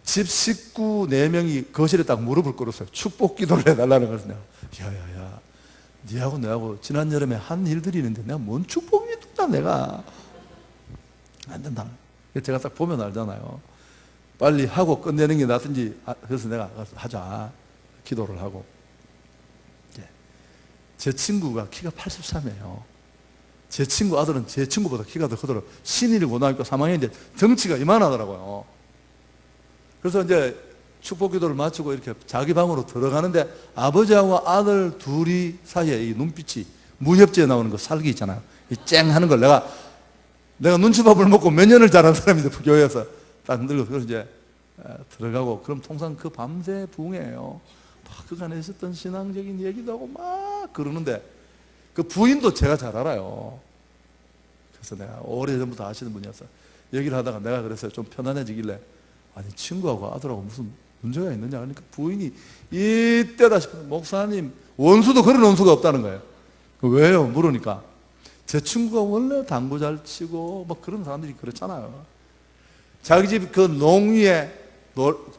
S1: 집 식구 4명이 거실에 딱 무릎을 꿇었어요. 축복 기도를 해달라는 거예요. 야야야, 니하고 내하고 지난 여름에 한 일들이 있는데 내가 뭔 축복 기도다 내가. 안 된다. 제가 딱 보면 알잖아요. 빨리 하고 끝내는 게 낫든지. 그래서 내가 하자. 기도를 하고. 제 친구가 키가 83이에요. 제 친구 아들은 제 친구보다 키가 더 크더라고요. 신일이 고등학교 3학년인데 덩치가 이만하더라고요. 그래서 이제 축복 기도를 마치고 이렇게 자기 방으로 들어가는데 아버지하고 아들 둘이 사이에 이 눈빛이 무협지에 나오는 그 살기 있잖아요. 이 쨍 하는 걸 내가 눈치밥을 먹고 몇 년을 자란 사람인데 교회에서 딱 늙어서 그래서 이제 들어가고 그럼 통상 그 밤새 부흥회예요. 막 그간에 있었던 신앙적인 얘기도 하고 막 그러는데 그 부인도 제가 잘 알아요. 그래서 내가 오래전부터 아시는 분이어서 얘기를 하다가 내가 그래서 좀 편안해지길래 아니 친구하고 아들하고 무슨 문제가 있느냐 그러니까 부인이 이때다 싶어 목사님 원수도 그런 원수가 없다는 거예요. 왜요? 물으니까 제 친구가 원래 당구 잘 치고 막 그런 사람들이 그렇잖아요. 자기 집 그 농위에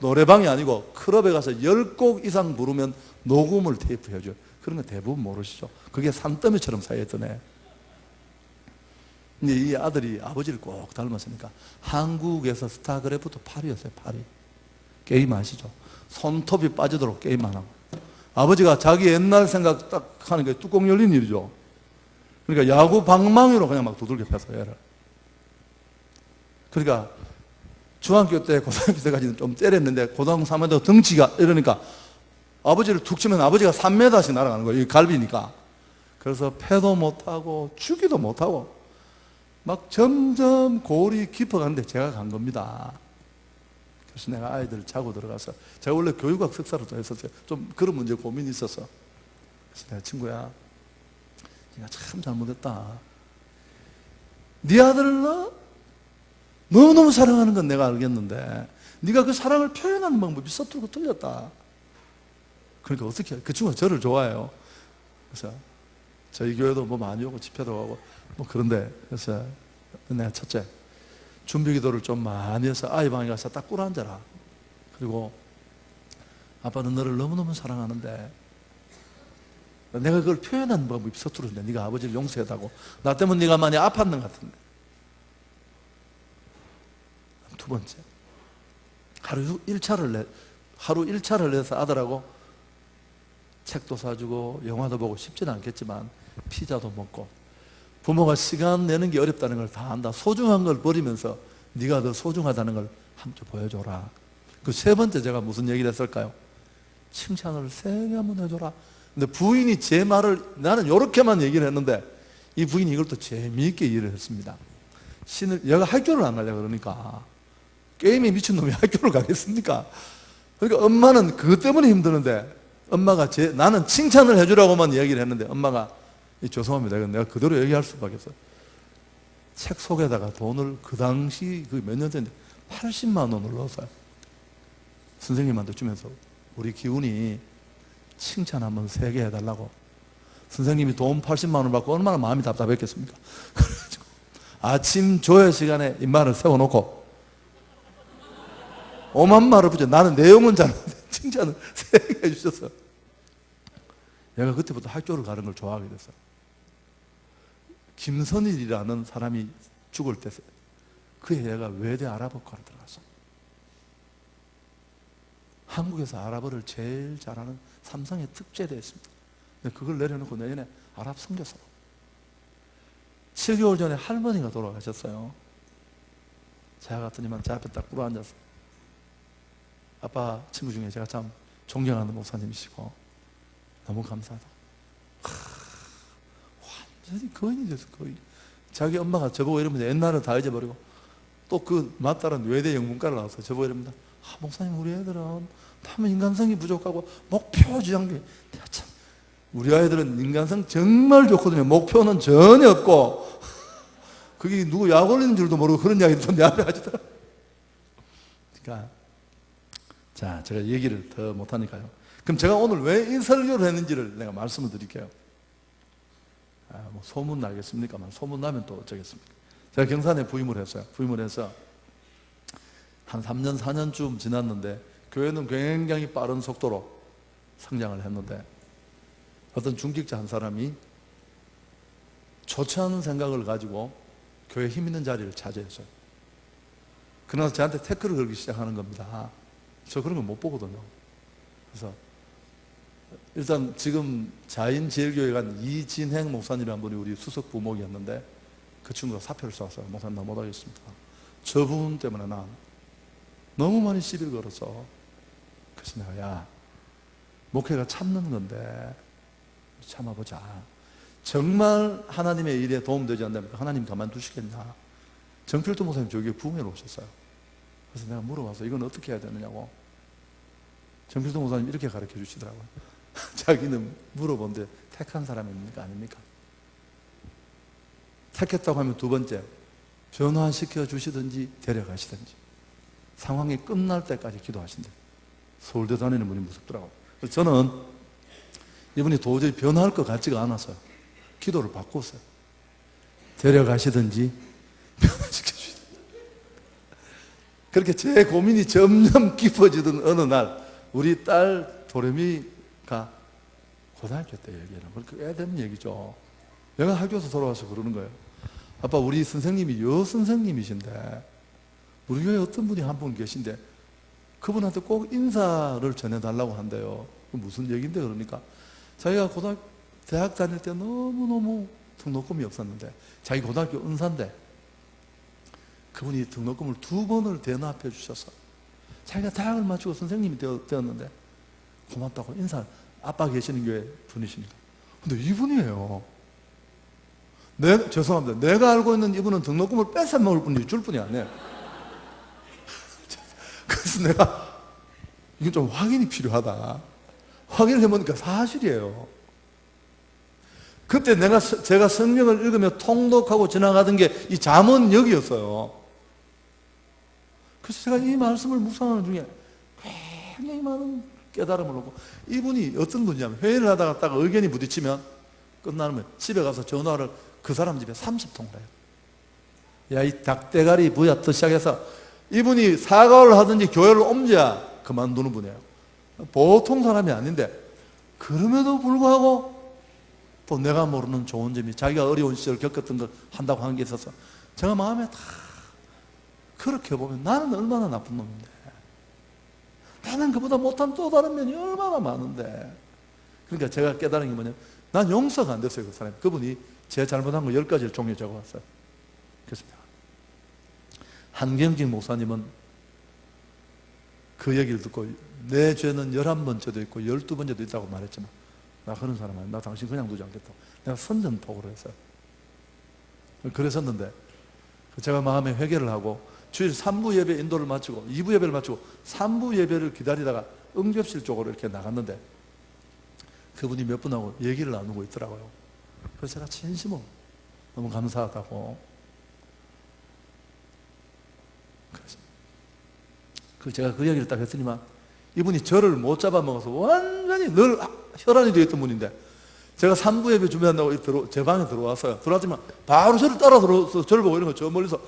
S1: 노래방이 아니고 클럽에 가서 10곡 이상 부르면 녹음을 테이프 해줘요. 그런 거 대부분 모르시죠? 그게 산더미처럼 쌓여있던 애. 근데 이 아들이 아버지를 꼭 닮았으니까 한국에서 스타크래프트 8위였어요. 8위. 게임 아시죠? 손톱이 빠지도록 게임 안 하고. 아버지가 자기 옛날 생각 딱 하는 게 뚜껑 열린 일이죠. 그러니까 야구 방망이로 그냥 막 두들겨 펴서 얘를. 그러니까 중학교 때 고등학교 때까지는 좀 때렸는데 고등학교 3학년 때 덩치가 이러니까 아버지를 툭 치면 아버지가 3m씩 날아가는 거예요. 이 갈비니까. 그래서 패도 못하고 주기도 못하고 막 점점 골이 깊어가는데 제가 간 겁니다. 그래서 내가 아이들 자고 들어가서 제가 원래 교육학 석사를 또 했었어요. 좀 그런 문제 고민이 있어서 그래서 내가 친구야 네가 참 잘못했다. 네 아들을 너무너무 사랑하는 건 내가 알겠는데 네가 그 사랑을 표현하는 방법이 서투르고 틀렸다. 그러니까 어떻게 해? 그 친구가 저를 좋아해요. 그래서 저희 교회도 뭐 많이 오고 집회도 하고 뭐 그런데 그래서 내가 첫째 준비기도를 좀 많이 해서 아이 방에 가서 딱 꿇어 앉아라. 그리고 아빠는 너를 너무너무 사랑하는데 내가 그걸 표현하는 방법이 서투른데 네가 아버지를 용서해달라고 나 때문에 네가 많이 아팠는 것 같은데. 두 번째 하루 1차를 내서 아들하고 책도 사주고 영화도 보고 쉽지는 않겠지만 피자도 먹고 부모가 시간 내는 게 어렵다는 걸 다 안다. 소중한 걸 버리면서 네가 더 소중하다는 걸 한번 보여줘라. 그 세 번째 제가 무슨 얘기를 했을까요? 칭찬을 세게 한번 해줘라. 근데 부인이 제 말을 나는 이렇게만 얘기를 했는데 이 부인이 이걸 또 재미있게 이해를 했습니다. 얘가 학교를 안 가려고 그러니까 게임에 미친놈이 학교를 가겠습니까? 그러니까 엄마는 그것 때문에 힘드는데 엄마가 나는 칭찬을 해주라고만 이야기를 했는데 엄마가 죄송합니다. 이건 내가 그대로 얘기할 수밖에 없어요. 책 속에다가 돈을 그 당시 그 몇 년 전인데 80만 원을 넣었어요. 선생님한테 주면서 우리 기훈이 칭찬 한번 세게 해달라고. 선생님이 돈 80만 원 받고 얼마나 마음이 답답했겠습니까? 그래가지고 아침 조회 시간에 입말을 세워놓고 오만 말을 붙여. 나는 내용은 잘하는데 칭찬을 세게 해주셨어. 얘가 그때부터 학교를 가는 걸 좋아하게 됐어. 김선일이라는 사람이 죽을 때 그 얘가 외대 아랍어과를 들어갔어. 한국에서 아랍어를 제일 잘하는 삼성의 특제대였습니다. 그걸 내려놓고 내년에 아랍 선교사로. 7개월 전에 할머니가 돌아가셨어요. 제가 같으니만 제 앞에 딱 꿇어 앉았어. 아빠 친구 중에 제가 참 존경하는 목사님이시고 너무 감사하다. 완전히 거인이 됐어. 거인. 자기 엄마가 저보고 이러면서 옛날은 다 잊어버리고 또 그 맞다른 외대 영문과를 나와서 저보고 이럽니다. 목사님 우리 애들은 참 인간성이 부족하고 목표지향적이 참 우리 아이들은 인간성 정말 좋거든요. 목표는 전혀 없고, 그게 누구 약 올리는 줄도 모르고 그런 이야기도 내 앞에 하시더라고요. 그러니까, 자, 제가 얘기를 더 못하니까요. 그럼 제가 오늘 왜 이 설교를 했는지를 내가 말씀을 드릴게요. 뭐 소문 나겠습니까만, 소문 나면 또 어쩌겠습니까? 제가 경산에 부임을 했어요. 부임을 해서 한 3년, 4년쯤 지났는데, 교회는 굉장히 빠른 속도로 성장을 했는데, 어떤 중직자 한 사람이 좋지 않은 생각을 가지고 교회 힘 있는 자리를 차지했어요. 그러나서 저한테 태클을 걸기 시작하는 겁니다. 저 그런 거 못 보거든요. 그래서 일단 지금 자인제일교회 간 이진행 목사님이라는 분이 우리 수석 부목이었는데, 그 친구가 사표를 쏘았어요. 목사님 나 못하겠습니다. 저 부분 때문에 난 너무 많이 시비를 걸어서. 그래서 내가, 야, 목회가 참는 건데 참아보자. 정말 하나님의 일에 도움되지 않는다면 하나님 가만두시겠냐. 정필도 목사님 저기에 부흥회로 오셨어요. 그래서 내가 물어봐서 이건 어떻게 해야 되느냐고. 정필도 목사님 이렇게 가르쳐 주시더라고요. 자기는 물어본데 택한 사람입니까? 아닙니까? 택했다고 하면 두 번째, 변화시켜 주시든지 데려가시든지 상황이 끝날 때까지 기도하신대. 서울대 다니는 분이 무섭더라고요. 그래서 저는 이분이 도저히 변화할 것 같지가 않아서요. 기도를 바꿨어요. 데려가시든지 변화시켜 주시든지. 그렇게 제 고민이 점점 깊어지던 어느 날, 우리 딸 도레미가 고등학교 때 얘기해요. 그렇게 애되는 얘기죠. 내가 학교에서 돌아와서 그러는 거예요. 아빠, 우리 선생님이 여선생님이신데 우리 교회에 어떤 분이 한 분 계신데 그분한테 꼭 인사를 전해달라고 한대요. 무슨 얘기인데? 그러니까 자기가 대학 다닐 때 너무너무 등록금이 없었는데, 자기 고등학교 은사인데 그분이 등록금을 2번을 대납해 주셔서 자기가 대학을 마치고 선생님이 되었는데 고맙다고 인사를. 아빠 계시는 교회 분이십니다. 근데 이분이에요. 죄송합니다. 내가 알고 있는 이분은 등록금을 뺏어 먹을 뿐이지 줄 뿐이 아니에요. 그래서 내가 이건 좀 확인이 필요하다. 확인을 해보니까 사실이에요. 그때 제가 성경을 읽으며 통독하고 지나가던 게 이 잠언역이었어요. 그래서 제가 이 말씀을 묵상하는 중에 굉장히 많은 깨달음을 얻고, 이분이 어떤 분이냐면 회의를 하다가 딱 의견이 부딪히면 끝나면 집에 가서 전화를 그 사람 집에 30통을 해요. 야, 이 닭대가리 부야부터 시작해서 이분이 사과를 하든지 교회를 옮겨야 그만두는 분이에요. 보통 사람이 아닌데, 그럼에도 불구하고 또 내가 모르는 좋은 점이, 자기가 어려운 시절을 겪었던 걸 한다고 하는 게 있어서 제가 마음에 다, 그렇게 보면 나는 얼마나 나쁜 놈인데, 나는 그보다 못한 또 다른 면이 얼마나 많은데. 그러니까 제가 깨달은 게 뭐냐면, 난 용서가 안 됐어요. 그 사람이. 그분이 제 잘못한 거 10가지를 종이에 적어왔어요. 그래서 한경직 목사님은 그 얘기를 듣고, 내 죄는 11번째도 있고 12번째도 있다고 말했지만 나 그런 사람 아니야. 나 당신 그냥 두지 않겠다고 내가 선전포고를 했어요. 그랬었는데 제가 마음에 회개를 하고 주일 3부 예배 인도를 마치고 2부 예배를 마치고 3부 예배를 기다리다가 응접실 쪽으로 이렇게 나갔는데 그분이 몇 분하고 얘기를 나누고 있더라고요. 그래서 제가 진심으로 너무 감사하다고. 그래서 제가 그 얘기를 딱 했더니만 이분이 저를 못 잡아먹어서 완전히 늘 혈안이 되어 있던 분인데, 제가 3부 예배 준비한다고 제 방에 들어왔어요. 들어왔지만 바로 저를 따라 들어와서 저를 보고 이런 거 저 멀리서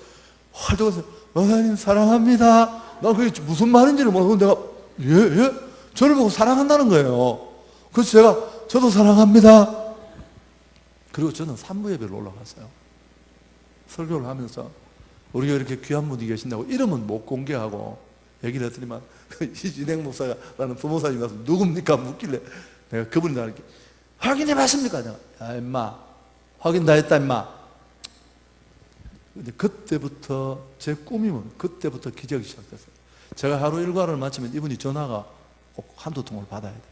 S1: 활동해서 목사님 사랑합니다. 난 그게 무슨 말인지를 모르고 내가 예? 저를 보고 사랑한다는 거예요. 그래서 제가 저도 사랑합니다. 그리고 저는 3부 예배를 올라갔어요. 설교를 하면서 우리가 이렇게 귀한 분이 계신다고 이름은 못 공개하고 얘기를 했더니만 이진행 목사라는 부목사님이 와서 누굽니까? 묻길래 내가 그분이 나한테 확인해 봤습니까? 내가 야 임마 확인 다 했다 임마. 근데 그때부터 제 꿈이면 그때부터 기적이 시작됐어요. 제가 하루 일과를 마치면 이분이 전화가 꼭 한두 통을 받아야 돼요.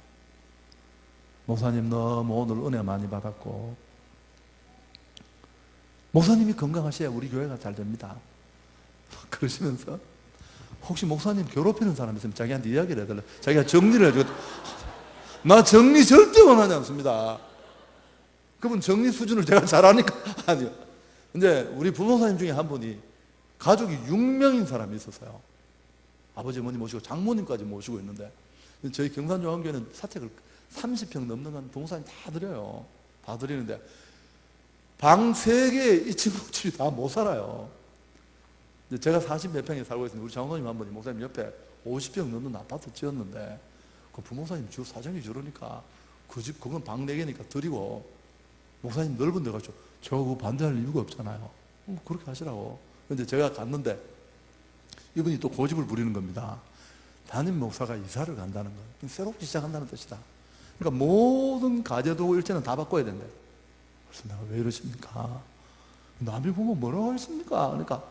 S1: 목사님 너무 오늘 은혜 많이 받았고 목사님이 건강하셔야 우리 교회가 잘 됩니다. 그러시면서 혹시 목사님 괴롭히는 사람 있으면 자기한테 이야기를 해달라. 자기가 정리를 해주고, 나 정리 절대 원하지 않습니다. 그분 정리 수준을 제가 잘하니까 아니요. 근데 우리 부목사님 중에 한 분이 가족이 6명인 사람이 있었어요. 아버지 어머니 모시고 장모님까지 모시고 있는데 저희 경산종합교회는 사택을 30평 넘는 건 부목사님 다 드려요. 다 드리는데 방 3개에 이 친구들이 다 못 살아요. 제가 40몇 평에 살고 있는데 우리 장모님 한 분이 목사님 옆에 50평 넘는 아파트 지었는데 그 부목사님 주 사정이 저러니까 그 집 그건 방 4개니까 드리고 목사님 넓은 데 가죠. 저 그거 반대할 이유가 없잖아요. 그렇게 하시라고. 근데 제가 갔는데 이분이 또 고집을 부리는 겁니다. 담임 목사가 이사를 간다는 거예요. 새롭게 시작한다는 뜻이다. 그러니까 모든 가재도구 일체는 다 바꿔야 된대. 그래서 내가 왜 이러십니까? 남이 보면 뭐라고 하십니까? 그러니까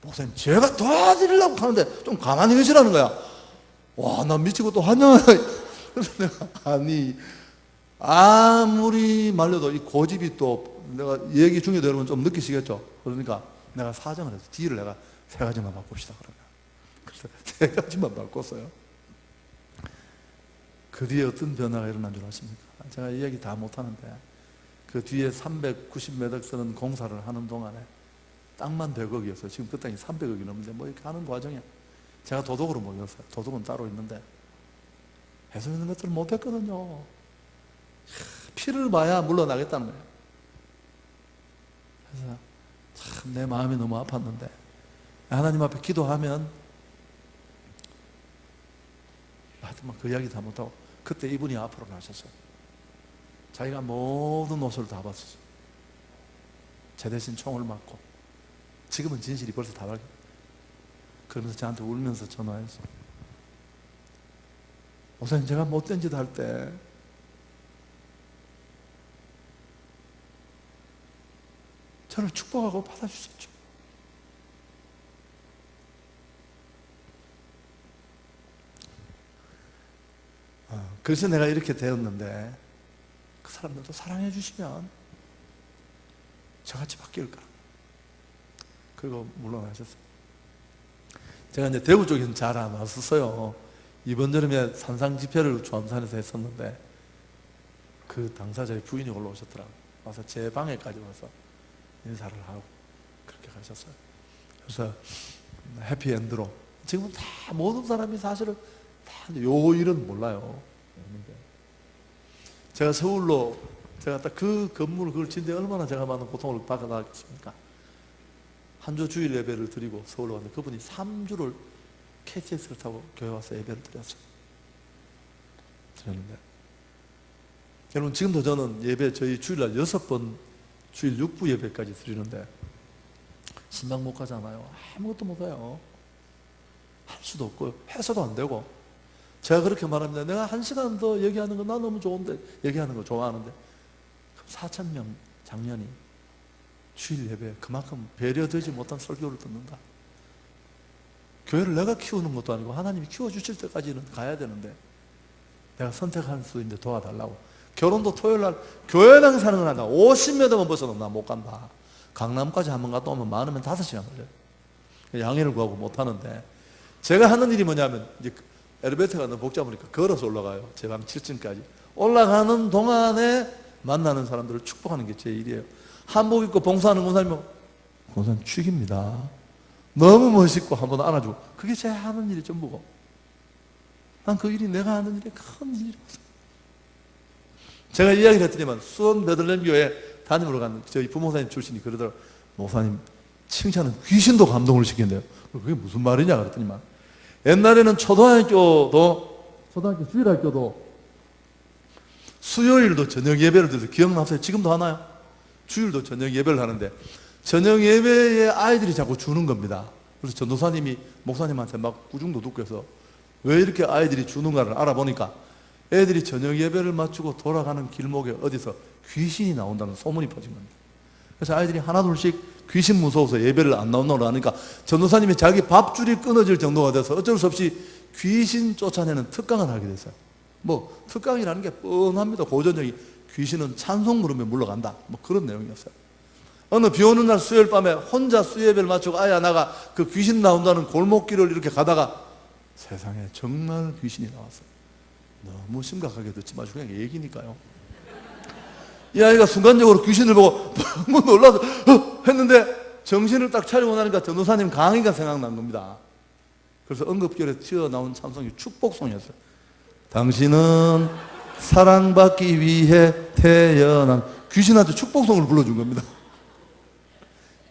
S1: 목사님 제가 도와드리려고 하는데 좀 가만히 계시라는 거야. 와, 나 미치고 또 환영을. 그래서 내가 아니 아무리 말려도 이 고집이 또 내가 얘기 중에도 여러분 좀 느끼시겠죠? 그러니까 내가 사정을 해서 D를 내가 3가지만 바꿉시다 그러면. 그래서 3가지만 바꿨어요. 그 뒤에 어떤 변화가 일어난 줄 아십니까? 제가 이 얘기 다 못하는데 그 뒤에 390m 쓰는 공사를 하는 동안에 땅만 100억이었어요. 지금 그 땅이 300억이 넘는데 뭐 이렇게 하는 과정에 제가 도둑으로 모였어요. 도둑은 따로 있는데 해서 있는 것들을 못했거든요. 피를 봐야 물러나겠다는 거예요. 그래서 참 내 마음이 너무 아팠는데 하나님 앞에 기도하면 하여튼 그 이야기 다 못하고 그때 이분이 앞으로 나셨어요. 자기가 모든 옷을 다 봤었어요. 제 대신 총을 맞고 지금은 진실이 벌써 다 밝혀. 그러면서 저한테 울면서 전화해서 목사님 제가 못된 짓 할 때 저를 축복하고 받아주셨죠. 그래서 내가 이렇게 되었는데 그 사람들도 사랑해 주시면 저같이 바뀔까? 그리고 물러나셨어요. 제가 이제 대구 쪽에는 잘 안 왔었어요. 이번 여름에 산상 집회를 주암산에서 했었는데 그 당사자의 부인이 올라오셨더라고요. 와서 제 방에까지 와서 인사를 하고 그렇게 가셨어요. 그래서 해피엔드로 지금 다 모든 사람이 사실은 다 요 일은 몰라요. 제가 서울로 제가 딱 그 건물을 그걸 짓는데 얼마나 제가 많은 고통을 받아놨겠습니까? 한주 주일 예배를 드리고 서울로 왔는데 그분이 3주를 KTX를 타고 교회 와서 예배를 드렸어요. 드렸는데 여러분 지금도 저는 예배 저희 주일날 6번 주일 6부 예배까지 드리는데 신방 못 가잖아요. 아무것도 못 해요. 할 수도 없고 해서도 안 되고 제가 그렇게 말합니다. 내가 1시간 더 얘기하는 거 나 너무 좋은데 얘기하는 거 좋아하는데 4,000명 작년이 주일 예배 그만큼 배려되지 못한 설교를 듣는다. 교회를 내가 키우는 것도 아니고 하나님이 키워주실 때까지는 가야 되는데 내가 선택할 수 있는데 도와달라고. 결혼도 토요일날 교회당 사는 건 아니다. 50m만 벗어나면 나 못 간다. 강남까지 한번 갔다 오면 많으면 5시간 걸려요. 양해를 구하고 못 하는데 제가 하는 일이 뭐냐면 이제 엘리베이터가 너무 복잡하니까 걸어서 올라가요. 제 방 7층까지 올라가는 동안에 만나는 사람들을 축복하는 게 제 일이에요. 한복 입고 봉사하는 권사님은 권사님 축입니다. 너무 멋있고 한번 안아주고 그게 제 하는 일이 전부고 난 그 일이 내가 하는 일이 큰 일이었어요. 제가 이야기를 했더니만 수원 베들레헴 교회 담임으로 간 저희 부목사님 출신이 그러더라고요. 목사님 칭찬은 귀신도 감동을 시킨대요. 그게 무슨 말이냐 그랬더니만 옛날에는 초등학교 주일학교도 수요일도 저녁 예배를 드려서 기억나세요? 지금도 하나요? 주일도 저녁 예배를 하는데 저녁 예배에 아이들이 자꾸 주는 겁니다. 그래서 전도사님이 목사님한테 막 꾸중도둑해서 왜 이렇게 아이들이 주는가를 알아보니까 애들이 저녁 예배를 마치고 돌아가는 길목에 어디서 귀신이 나온다는 소문이 퍼진 겁니다. 그래서 아이들이 하나둘씩 귀신 무서워서 예배를 안 나온다고 하니까 전도사님이 자기 밥줄이 끊어질 정도가 돼서 어쩔 수 없이 귀신 쫓아내는 특강을 하게 됐어요. 뭐 특강이라는 게 뻔합니다. 고전적인 귀신은 찬송 부르며 물러간다. 뭐 그런 내용이었어요. 어느 비 오는 날 수요일 밤에 혼자 수예배를 마치고 아야 나가 그 귀신 나온다는 골목길을 이렇게 가다가 세상에 정말 귀신이 나왔어요. 너무 심각하게 듣지 마시고 그냥 얘기니까요. 이 아이가 순간적으로 귀신을 보고 너무 놀라서 했는데 정신을 딱 차리고 나니까 전도사님 강의가 생각난 겁니다. 그래서 응급결에 튀어나온 찬송이 축복송이었어요. 당신은 사랑받기 위해 태어난, 귀신한테 축복송을 불러준 겁니다.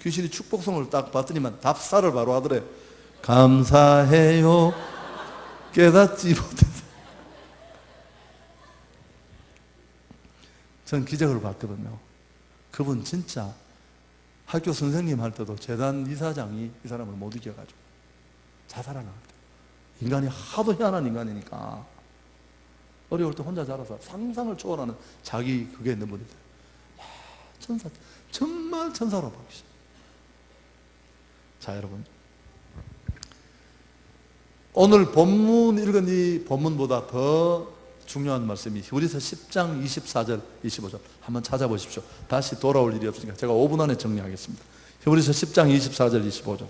S1: 귀신이 축복송을 딱 받더니만 답사를 바로 하더래. 감사해요 깨닫지 못해서. 전 기적을 봤거든요. 그분 진짜 학교 선생님 할 때도 재단 이사장이 이 사람을 못 이겨가지고 자살하나 그래요. 인간이 하도 희한한 인간이니까 어려울 때 혼자 자라서 상상을 초월하는 자기 그게 있는 분이들. 천사, 정말 천사로 보이시죠. 자, 여러분, 오늘 본문 읽은 이 본문보다 더 중요한 말씀이 히브리서 10장 24절 25절 한번 찾아보십시오. 다시 돌아올 일이 없으니까 제가 5분 안에 정리하겠습니다. 히브리서 10장 24절 25절.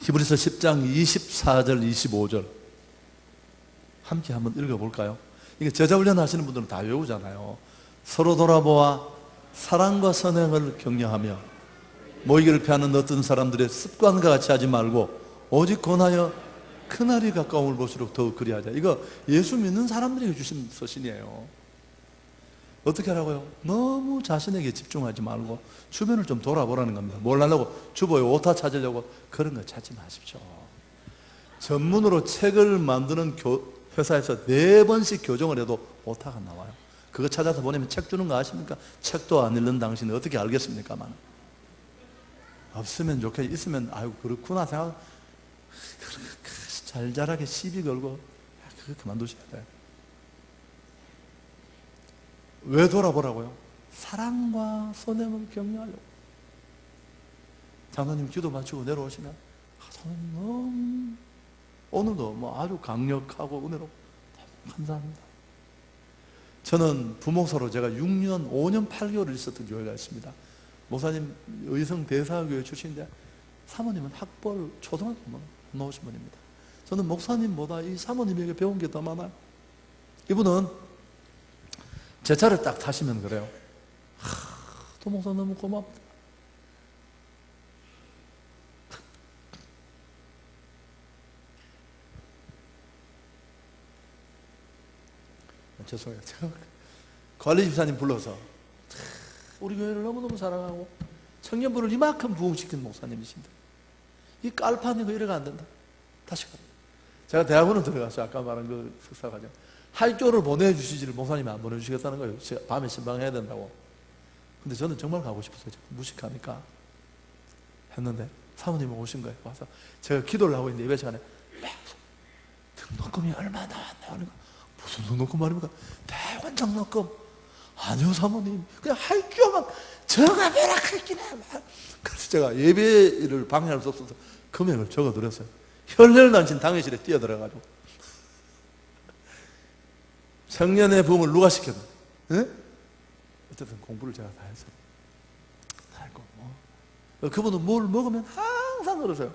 S1: 히브리서 10장 24절 25절 함께 한번 읽어볼까요? 이게 제자훈련 하시는 분들은 다 외우잖아요. 서로 돌아보아 사랑과 선행을 격려하며 모이기를 피하는 어떤 사람들의 습관과 같이 하지 말고 오직 권하여 그날이 가까움을 볼수록 더욱 그리하자. 이거 예수 믿는 사람들에게 주신 서신이에요. 어떻게 하라고요? 너무 자신에게 집중하지 말고 주변을 좀 돌아보라는 겁니다. 뭘 하려고? 주보에 오타 찾으려고 그런 거 찾지 마십시오. 전문으로 책을 만드는 회사에서 4번씩 교정을 해도 오타가 나와요. 그거 찾아서 보내면 책 주는 거 아십니까? 책도 안 읽는 당신은 어떻게 알겠습니까만. 없으면 좋겠지, 있으면 아이고 그렇구나 생각, 잘잘하게 시비 걸고 그거 그만두셔야 돼요. 왜 돌아보라고요? 사랑과 선행을 격려하려고. 장로님 기도 마치고 내려오시면 장로님 너무 오늘도 뭐 아주 강력하고 은혜롭고 감사합니다. 저는 부목사로 제가 6년, 5년 8개월을 있었던 교회가 있습니다. 목사님 의성 대사교회 출신인데 사모님은 학벌 초등학교만 나오신 분입니다. 저는 목사님보다 이 사모님에게 배운 게 더 많아요. 이분은 제 차를 딱 타시면 그래요. 도목사 너무 고맙다. 죄송해요. 제가 관리 집사님 불러서 우리 교회를 너무너무 사랑하고 청년부를 이만큼 부흥시킨 목사님이신데 이 깔판이 그 이래가 안 된다. 다시 가. 제가 대학원을 들어갔어요. 아까 말한 그 석사과정. 학교를 보내주시지를 목사님이 안 보내주시겠다는 거예요. 제가 밤에 신방해야 된다고. 근데 저는 정말 가고 싶었어요. 무식하니까 했는데 사모님이 오신 거예요. 와서 제가 기도를 하고 있는데 예배 시간에 등록금이 얼마 나왔나? 무슨 등록금 말입니까? 대환장 등록금. 아니요 사모님, 그냥 할교만 저가 매락할기나. 그래서 제가 예배를 방해할 수 없어서 금액을 적어드렸어요. 혈혈난신 당회실에 뛰어들어가지고 청년의 부흥을 누가 시켰나? 네? 어쨌든 공부를 제가 다 했어요. 다 했고 그분은 뭘 먹으면 항상 그러세요.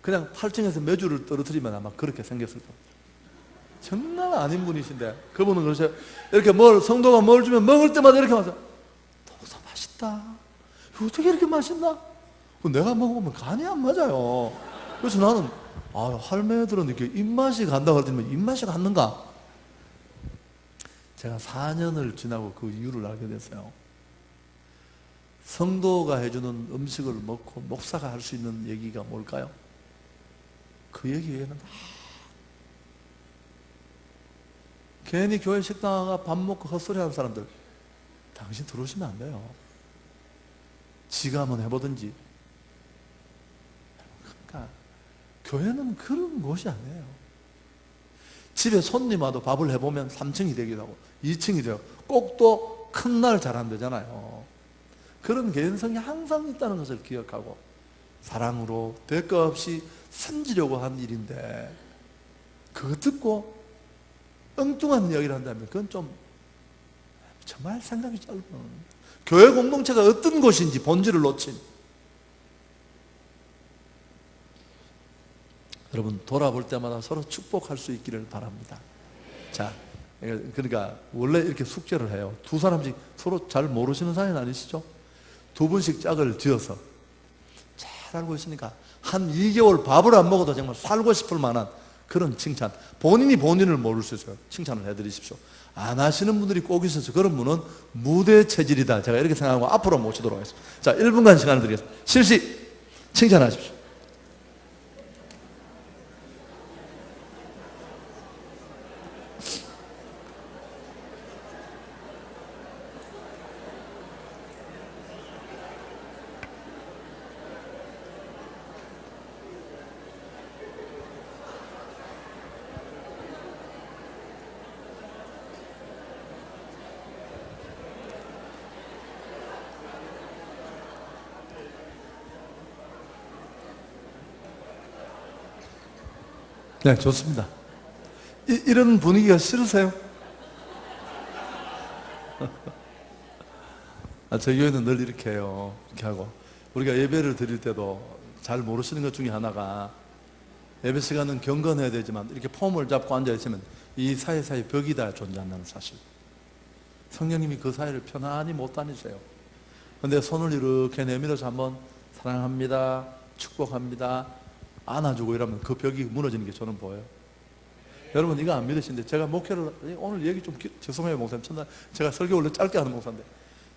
S1: 그냥 8층에서 매주를 떨어뜨리면 아마 그렇게 생겼을 겁니다. 정말 아닌 분이신데 그분은 그러세요. 이렇게 성도가 뭘 주면 먹을 때마다 이렇게 와서 독사 맛있다. 어떻게 이렇게 맛있나? 내가 먹으면 간이 안 맞아요. 그래서 나는 할매들은 이렇게 입맛이 간다고 할 때면 입맛이 갔는가? 제가 4년을 지나고 그 이유를 알게 됐어요. 성도가 해주는 음식을 먹고 목사가 할 수 있는 얘기가 뭘까요? 그 얘기에는 괜히 교회 식당가 밥 먹고 헛소리 하는 사람들 당신 들어오시면 안 돼요. 지가 한번 해보든지. 그러니까 교회는 그런 곳이 아니에요. 집에 손님 와도 밥을 해보면 3층이 되기도 하고 2층이 돼요. 꼭 또 큰 날 잘 안 되잖아요. 그런 개연성이 항상 있다는 것을 기억하고 사랑으로 대가 없이 섬지려고 한 일인데 그거 듣고 엉뚱한 이야기를 한다면 그건 좀 정말 생각이 짧은 교회 공동체가 어떤 곳인지 본질을 놓친 여러분 돌아볼 때마다 서로 축복할 수 있기를 바랍니다. 자, 그러니까 원래 이렇게 숙제를 해요. 두 사람씩 서로 잘 모르시는 사이는 아니시죠? 두 분씩 짝을 지어서 잘 알고 있으니까 한 2개월 밥을 안 먹어도 정말 살고 싶을 만한 그런 칭찬, 본인이 본인을 모를 수 있어요. 칭찬을 해드리십시오. 안 하시는 분들이 꼭 있어서 그런 분은 무대 체질이다, 제가 이렇게 생각하고 앞으로 모시도록 하겠습니다. 자, 1분간 시간을 드리겠습니다. 실시 칭찬하십시오. 네, 좋습니다. 이런 분위기가 싫으세요? 저희 교회는 늘 이렇게 해요. 이렇게 하고 우리가 예배를 드릴 때도 잘 모르시는 것 중에 하나가, 예배 시간은 경건해야 되지만 이렇게 폼을 잡고 앉아있으면 이 사이사이 벽이 다 존재한다는 사실. 성령님이 그 사이를 편안히 못 다니세요. 근데 손을 이렇게 내밀어서 한번 사랑합니다, 축복합니다 안아주고 이러면 그 벽이 무너지는 게 저는 보여요. 여러분 이거 안 믿으시는데, 제가 목회를 오늘 얘기 좀 죄송해요 목사님, 제가 설교 원래 짧게 하는 목사인데,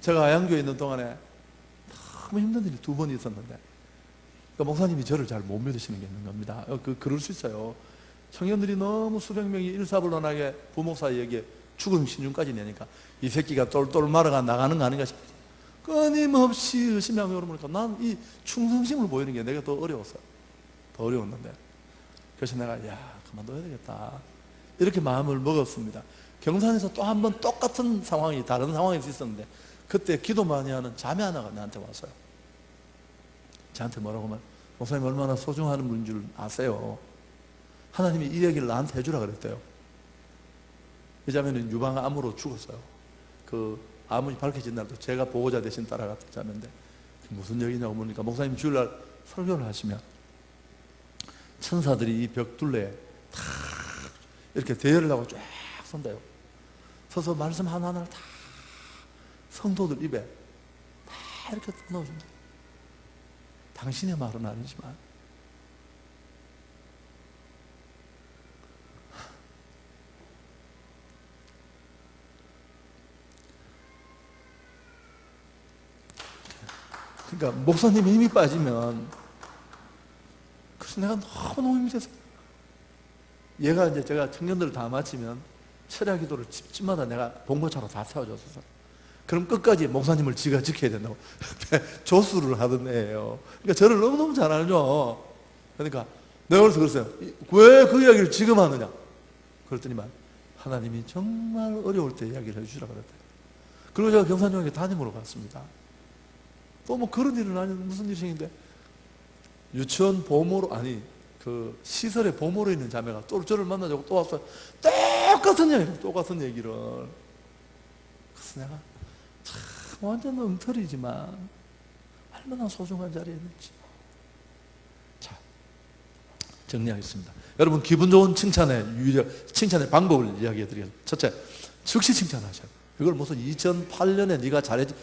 S1: 제가 아양교에 있는 동안에 너무 힘든 일이 2번 있었는데, 그러니까 목사님이 저를 잘 못 믿으시는 게 있는 겁니다. 그럴 수 있어요. 청년들이 너무 수백 명이 일사불란하게 부목 사이에게 죽음 신중까지 내니까 이 새끼가 똘똘 말아가 나가는 거 아닌가 싶어요. 끊임없이 의심하고 그러니까 난 이 충성심을 보이는 게 내가 더 어려웠어요. 더 어려웠는데, 그래서 내가 그만둬야 되겠다 이렇게 마음을 먹었습니다. 경산에서 또 한 번 똑같은 상황이, 다른 상황이 있었는데, 그때 기도 많이 하는 자매 하나가 나한테 왔어요. 저한테 뭐라고 하면, 목사님 얼마나 소중한 분인 줄 아세요? 하나님이 이 얘기를 나한테 해주라 그랬대요. 이 자매는 유방암으로 죽었어요. 그 암이 밝혀진 날도 제가 보호자 대신 따라갔던 자매인데, 무슨 얘기냐고 물으니까, 목사님 주일날 설교를 하시면 천사들이 이 벽 둘레에 다 이렇게 대열을 하고 쫙 선대요. 서서 말씀 하나하나를 다 성도들 입에 다 이렇게 넣어줍니다. 당신의 말은 아니지만 그러니까 목사님이 힘이 빠지면, 그래서 내가 너무 힘이 돼서, 얘가 이제 제가 청년들을 다 마치면 철야 기도를 집집마다 내가 봉고차로 다 세워줬어요. 그럼 끝까지 목사님을 지가 지켜야 된다고 조수를 하던 애예요. 그러니까 저를 너무너무 잘 알죠. 그러니까 내가 그래서 그랬어요. 왜 그 이야기를 지금 하느냐? 그랬더니만 하나님이 정말 어려울 때 이야기를 해주시라 그랬대요. 그리고 제가 경산중학교 담임으로 갔습니다. 또 뭐 그런 일은 아니, 무슨 일인데, 유치원 보모로, 아니 그 시설에 보모로 있는 자매가 또 저를 만나자고 또 왔어요. 똑같은 얘기를. 그래서 내가 참 완전 엉터리지만 얼마나 소중한 자리에 있는지. 자, 정리하겠습니다. 여러분 기분 좋은 칭찬의 칭찬의 방법을 이야기해 드리겠습니다. 첫째, 즉시 칭찬하셔요. 이걸 무슨 2008년에 네가 잘했지.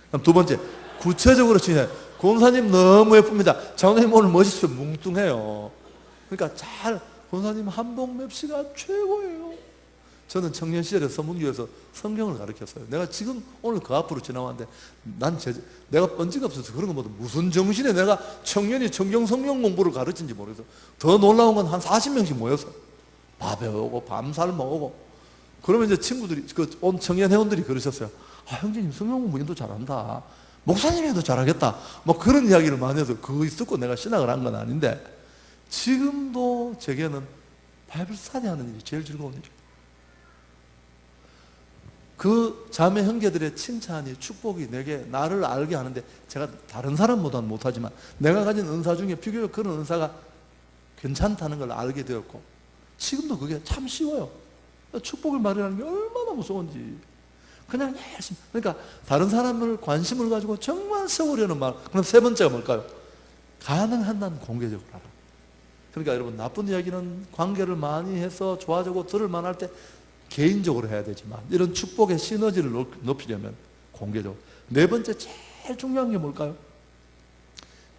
S1: 그럼 두 번째, 구체적으로 칭찬해. 권사님 너무 예쁩니다. 장로님 오늘 멋있어요. 뭉뚱해요. 그러니까 권사님 한복 맵시가 최고예요. 저는 청년 시절에 서문교에서 성경을 가르쳤어요. 내가 지금 오늘 그 앞으로 지나왔는데, 내가 뻔지가 없어서 그런 것보다 무슨 정신에 내가 청년이 성경 공부를 가르친지 모르겠어. 더 놀라운 건 한 40명씩 모여서 밥 배우고 밤살 먹고, 그러면 이제 친구들이, 온 청년 회원들이 그러셨어요. 형제님 성경 공부 인도 잘한다. 목사님이 해도 잘하겠다. 뭐 그런 이야기를 많이 해서 그거 듣고 내가 신학을 한 건 아닌데, 지금도 제게는 바이블 스터디 하는 일이 제일 즐거운 일이에요. 그 자매 형제들의 칭찬이, 축복이 내게 나를 알게 하는데, 제가 다른 사람보다는 못하지만 내가 가진 은사 중에 비교적 그런 은사가 괜찮다는 걸 알게 되었고, 지금도 그게 참 쉬워요. 축복을 말하는 게 얼마나 무서운지. 그냥 열심히. 그러니까 다른 사람을 관심을 가지고 정말 세우려는 말. 그럼 세 번째가 뭘까요? 가능한 한 공개적으로 하라. 그러니까 여러분, 나쁜 이야기는 관계를 많이 해서 좋아지고 들을 만할 때 개인적으로 해야 되지만, 이런 축복의 시너지를 높이려면 공개적으로. 네 번째, 제일 중요한 게 뭘까요?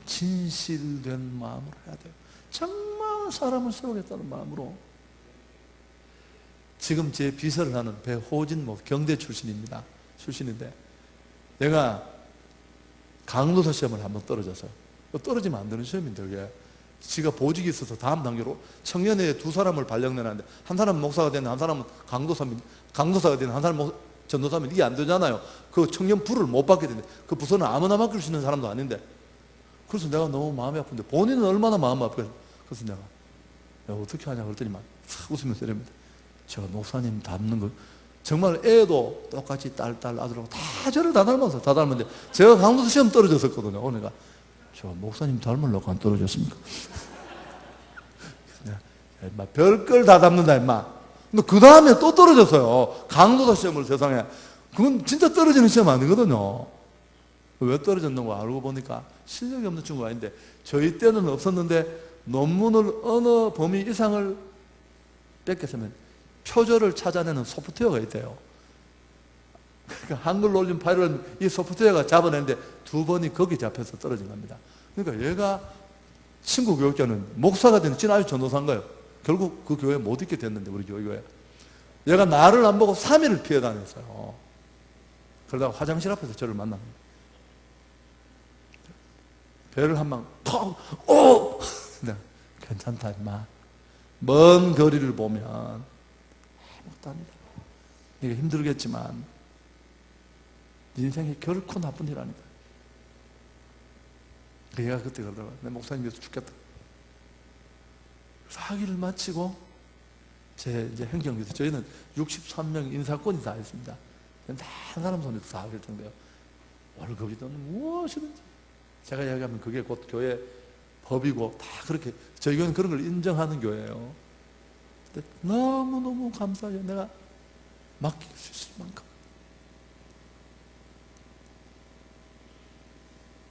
S1: 진실된 마음으로 해야 돼요. 정말 사람을 세우겠다는 마음으로. 지금 제 비서를 하는 배호진 경대 출신인데, 내가 강도서 시험을 한번 떨어져서, 떨어지면 안 되는 시험인데, 그게 지가 보직이 있어서 다음 단계로 청년회에 두 사람을 발령내놨는데, 한 사람은 목사가 되는, 한 사람은 강도사가 되는, 한 사람은 전도사면 이게 안 되잖아요. 그 청년 부를 못 받게 되는데, 그 부서는 아무나 맡길 수 있는 사람도 아닌데, 그래서 내가 너무 마음이 아픈데, 본인은 얼마나 마음 아프겠어요. 그래서 내가 어떻게 하냐 그랬더니만 싹 웃으면서 이럽니다. 제가 목사님 닮는 거, 정말 애도 똑같이 딸 아들하고 다 저를 다 닮았는데, 제가 강도서 시험 떨어졌었거든요. 그러니까 저 목사님 닮으려고 안 떨어졌습니까? 임마, 별걸 다 닮는다 임마. 근데 그 다음에 또 떨어졌어요. 강도서 시험을. 세상에 그건 진짜 떨어지는 시험 아니거든요. 왜 떨어졌는 거 알고 보니까 실력이 없는 친구가 아닌데, 저희 때는 없었는데 논문을 어느 범위 이상을 뺏겼으면 표절을 찾아내는 소프트웨어가 있대요. 그러니까 한글로 올린 파일을 이 소프트웨어가 잡아내는데 두 번이 거기 잡혀서 떨어진 겁니다. 그러니까 얘가 친구 교육자는 목사가 되는 찐 아주 전도사인 거예요. 결국 그 교회에 못 있게 됐는데, 우리 교회에. 얘가 나를 안 보고 3일을 피해 다녔어요. 그러다가 화장실 앞에서 저를 만납니다. 배를 한 방 턱! 오! 괜찮다 임마. 먼 거리를 보면 아무것도 아니다. 네가 힘들겠지만 네 인생에 결코 나쁜 일 아니다. 얘가 그때 그러더라고요. 내 목사님 위해서 죽겠다. 그래서 학위를 마치고 제 이제 행정비서, 저희는 63명 인사권이 다 있습니다. 한 사람 손에서 다 하게 정도요. 월급이든 무엇이든지. 제가 이야기하면 그게 곧 교회 법이고, 다 그렇게, 저희 교회는 그런 걸 인정하는 교회예요. 근데 너무너무 감사해요. 내가 맡길 수 있을 만큼.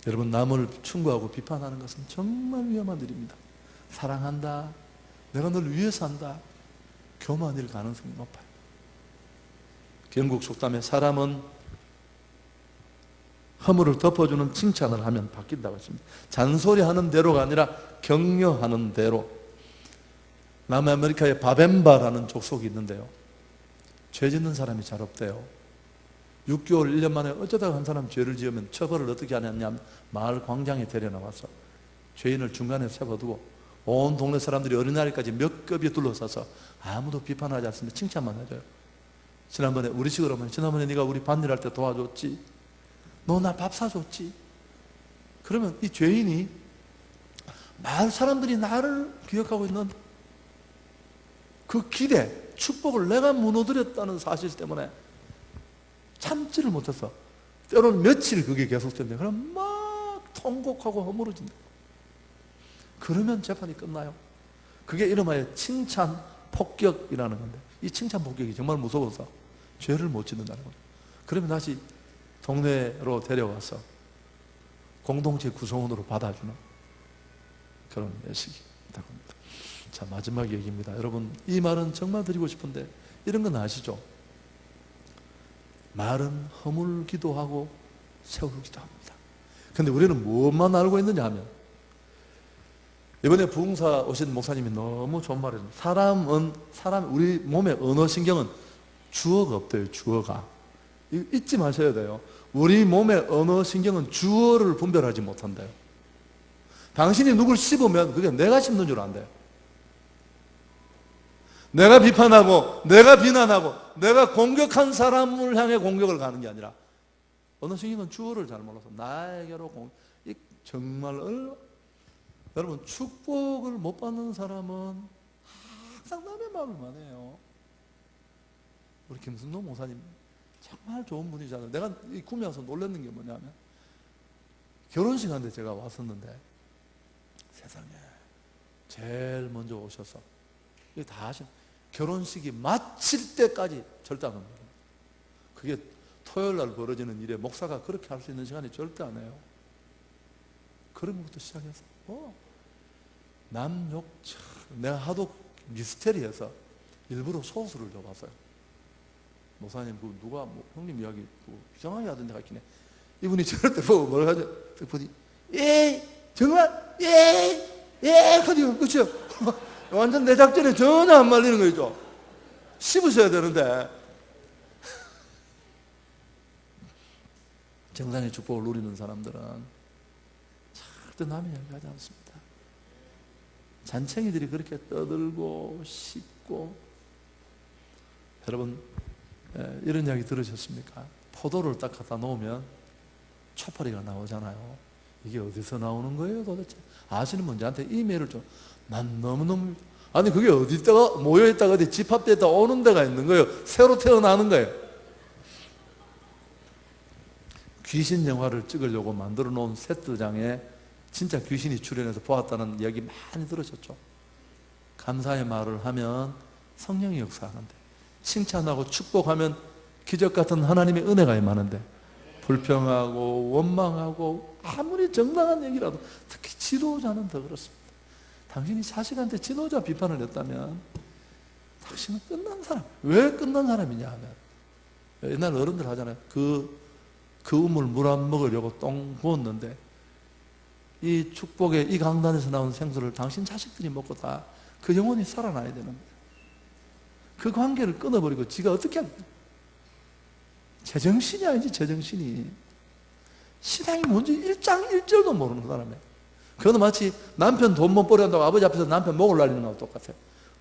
S1: 여러분, 남을 충고하고 비판하는 것은 정말 위험한 일입니다. 사랑한다, 내가 널 위해서 한다, 교만일 가능성이 높아요. 영국 속담에 사람은 허물을 덮어주는 칭찬을 하면 바뀐다고 했습니다. 잔소리하는 대로가 아니라 격려하는 대로. 남아메리카에 바벤바라는 족속이 있는데요, 죄 짓는 사람이 잘 없대요. 6개월, 1년 만에 어쩌다가 한 사람 죄를 지으면 처벌을 어떻게 하냐면, 마을 광장에 데려나와서 죄인을 중간에 세워두고 온 동네 사람들이 어린아이까지 몇 급이 둘러싸서 아무도 비판하지 않습니다. 칭찬만 해줘요. 지난번에 우리식으로 하면, 지난번에 네가 우리 밭일할 때 도와줬지, 너 나 밥 사줬지. 그러면 이 죄인이 마을 사람들이 나를 기억하고 있는 그 기대, 축복을 내가 무너뜨렸다는 사실 때문에 참지를 못해서 때로는 며칠 그게 계속된대. 그럼 막 통곡하고 허물어진다. 그러면 재판이 끝나요. 그게 이름하여 칭찬 폭격이라는 건데, 이 칭찬 폭격이 정말 무서워서 죄를 못 짓는다는 거예요. 그러면 다시 동네로 데려와서 공동체 구성원으로 받아주는 그런 예식이 있다고 합니다. 자, 마지막 얘기입니다. 여러분, 이 말은 정말 드리고 싶은데, 이런 건 아시죠? 말은 허물기도 하고 세우기도 합니다. 근데 우리는 무엇만 알고 있느냐 하면, 이번에 부흥사 오신 목사님이 너무 좋은 말을 해요. 우리 몸의 언어신경은 주어가 없대요. 주어가. 잊지 마셔야 돼요. 우리 몸의 언어신경은 주어를 분별하지 못한대요. 당신이 누굴 씹으면 그게 내가 씹는 줄 안돼요. 내가 비판하고, 내가 비난하고, 내가 공격한 사람을 향해 공격을 가는 게 아니라, 언어신경은 주어를 잘 몰라서 나에게로 정말 여러분, 축복을 못 받는 사람은 항상 남의 말을만 해요. 우리 김승동 목사님 정말 좋은 분이잖아요. 내가 이 구미 와서 놀랐는 게 뭐냐면, 결혼식 하는데 제가 왔었는데 세상에 제일 먼저 오셔서 이게 다 하신, 결혼식이 마칠 때까지 절대 안 합니다. 그게 토요일 날 벌어지는 일에 목사가 그렇게 할 수 있는 시간이 절대 안 해요. 그런 것부터 시작해서 남욕, 내가 하도 미스테리해서 일부러 소스를 줘봤어요. 목사님, 누가 형님 이야기 이상하게 하던 데가 있긴 해. 이분이 저럴 때 보고 뭐라 하죠? 보니, 정말, 하디요. 그쵸? 완전 내 작전에 전혀 안 말리는 거죠. 씹으셔야 되는데. 정상의 축복을 누리는 사람들은 절대 남의 이야기 하지 않습니다. 잔챙이들이 그렇게 떠들고 씹고. 여러분, 이런 이야기 들으셨습니까? 포도를 딱 갖다 놓으면 초파리가 나오잖아요. 이게 어디서 나오는 거예요 도대체? 아시는 분 저한테 이메일을 좀. 난 너무너무, 아니 그게 어디다가 모여있다가 어디 집합되다 오는 데가 있는 거예요. 새로 태어나는 거예요. 귀신 영화를 찍으려고 만들어 놓은 세트장에 진짜 귀신이 출연해서 보았다는 이야기 많이 들으셨죠? 감사의 말을 하면 성령이 역사하는데, 칭찬하고 축복하면 기적 같은 하나님의 은혜가 임하는데, 불평하고 원망하고 아무리 정당한 얘기라도, 특히 지도자는 더 그렇습니다. 당신이 자식한테 지도자 비판을 했다면 당신은 끝난 사람. 왜 끝난 사람이냐 하면, 옛날 어른들 하잖아요. 그 우물 물 안 먹으려고 똥 부었는데 이 축복의 이 강단에서 나온 생수를 당신 자식들이 먹고 다 그 영혼이 살아나야 되는 거예요. 그 관계를 끊어버리고 지가 어떻게 합니까? 제정신이 아니지, 제정신이. 신앙이 뭔지 일장일절도 모르는 사람이에요. 그거는 마치 남편 돈 못 벌게 한다고 아버지 앞에서 남편 목을 날리는 거하고 똑같아요.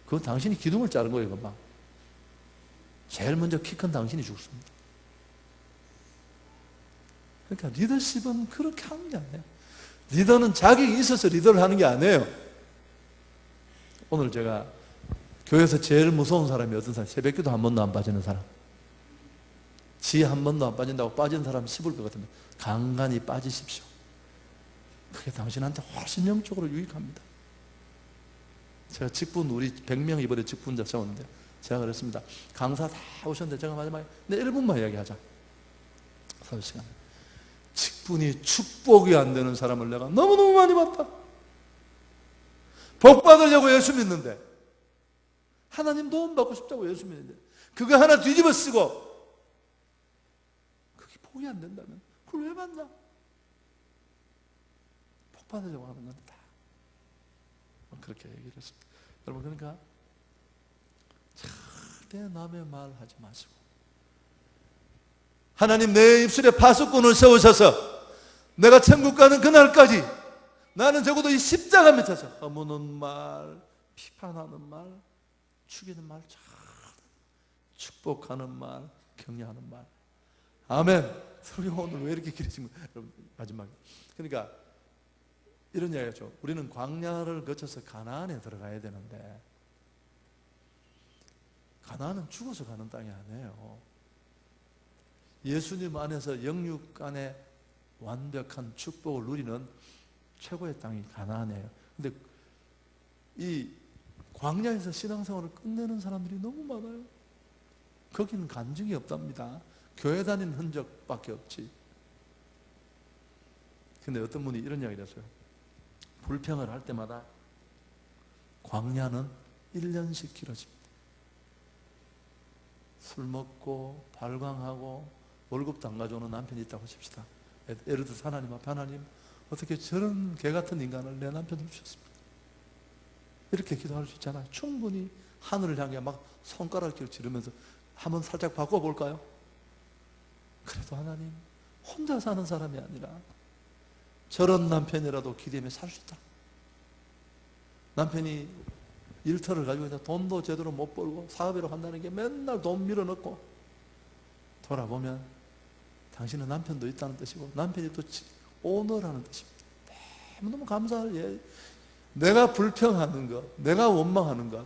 S1: 그건 당신이 기둥을 자른 거예요. 금방. 제일 먼저 키 큰 당신이 죽습니다. 그러니까 리더십은 그렇게 하는 게 아니에요. 리더는 자격이 있어서 리더를 하는 게 아니에요. 오늘 제가 교회에서 제일 무서운 사람이 어떤 사람? 새벽기도 한 번도 안 빠지는 사람. 지 한 번도 안 빠진다고 빠진 사람 씹을 것 같은데 간간히 빠지십시오. 그게 당신한테 훨씬 영적으로 유익합니다. 제가 직분, 우리 100명 이번에 직분자 세웠는데 제가 그랬습니다. 강사 다 오셨는데 제가 마지막에 내 1분만 이야기하자. 4시간. 직분이 축복이 안 되는 사람을 내가 너무너무 많이 봤다. 복 받으려고 예수 믿는데, 하나님 도움 받고 싶다고 예수 믿는데 그거 하나 뒤집어 쓰고 그게 복이 안 된다면 그걸 왜 받냐? 복 받으려고 하는 건다. 그렇게 얘기를 했습니다. 여러분, 그러니까 절대 남의 말 하지 마시고, 하나님 내 입술에 파수꾼을 세우셔서 내가 천국 가는 그날까지 나는 적어도 이 십자가 밑에서 허무는 말, 비판하는 말, 죽이는 말, 축복하는 말, 격려하는 말. 아멘. 설교 오늘 왜 이렇게 길어진 거예요? 여러분, 마지막에. 그러니까 이런 이야기죠. 우리는 광야를 거쳐서 가나안에 들어가야 되는데 가나안은 죽어서 가는 땅이 아니에요. 예수님 안에서 영육 안에 완벽한 축복을 누리는 최고의 땅이 가나안이에요. 근데 이 광야에서 신앙생활을 끝내는 사람들이 너무 많아요. 거기는 간증이 없답니다. 교회 다니는 흔적밖에 없지. 근데 어떤 분이 이런 이야기를 했어요. 불평을 할 때마다 광야는 1년씩 길어집니다. 술 먹고 발광하고 월급도 안 가져오는 남편이 있다고 하십시다. 예를 들어서 하나님 앞에, 하나님 어떻게 저런 개 같은 인간을 내 남편을 주셨습니까? 이렇게 기도할 수 있잖아요. 충분히 하늘을 향해 막 손가락질 지르면서 한번 살짝 바꿔볼까요? 그래도 하나님, 혼자 사는 사람이 아니라 저런 남편이라도 기대며 살 수 있다. 남편이 일터를 가지고 있는데 돈도 제대로 못 벌고 사업이라고 한다는 게 맨날 돈 밀어넣고 돌아보면 당신은 남편도 있다는 뜻이고 남편이 또 오너라는 뜻입니다. 너무너무 감사할 예. 내가 불평하는 것, 내가 원망하는 것,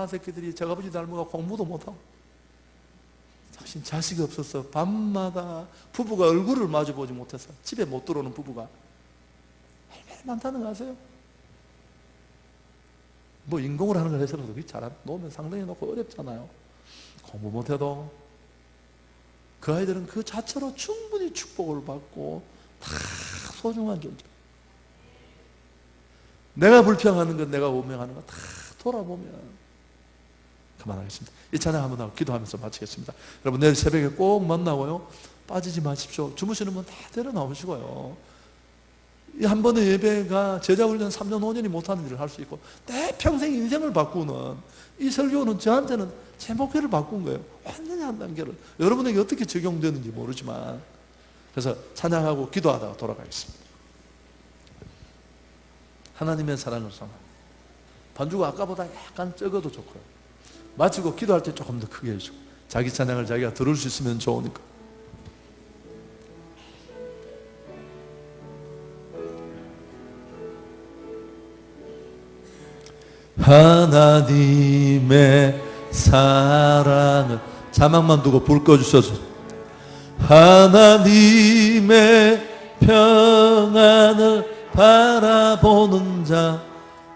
S1: 새끼들이 저 아버지 닮아가 공부도 못하고 당신 자식이 없어서 밤마다 부부가 얼굴을 마주보지 못해서 집에 못 들어오는 부부가 얼마나 많다는 거 아세요? 뭐 인공을 하는 걸 해서라도 잘 놓으면 상당히 놓고 어렵잖아요. 공부 못해도 그 아이들은 그 자체로 충분히 축복을 받고 다 소중한 존재. 내가 불평하는 것, 내가 오명하는 것 다 돌아보면 그만하겠습니다. 이 찬양 한번 하고 기도하면서 마치겠습니다. 여러분 내일 새벽에 꼭 만나고요, 빠지지 마십시오. 주무시는 분 다 데려 나오시고요. 이 한 번의 예배가 제자훈련 3년 5년이 못하는 일을 할 수 있고 내 평생 인생을 바꾸는 이 설교는 저한테는 제 목표를 바꾼 거예요. 완전히 한 단계를. 여러분에게 어떻게 적용되는지 모르지만, 그래서 찬양하고 기도하다가 돌아가겠습니다. 하나님의 사랑을 삼아. 반주가 아까보다 약간 적어도 좋고요, 마치고 기도할 때 조금 더 크게 해주고, 자기 찬양을 자기가 들을 수 있으면 좋으니까. 하나님의 사랑을, 자막만 두고 불 꺼주셔서, 하나님의 평안을 바라보는 자,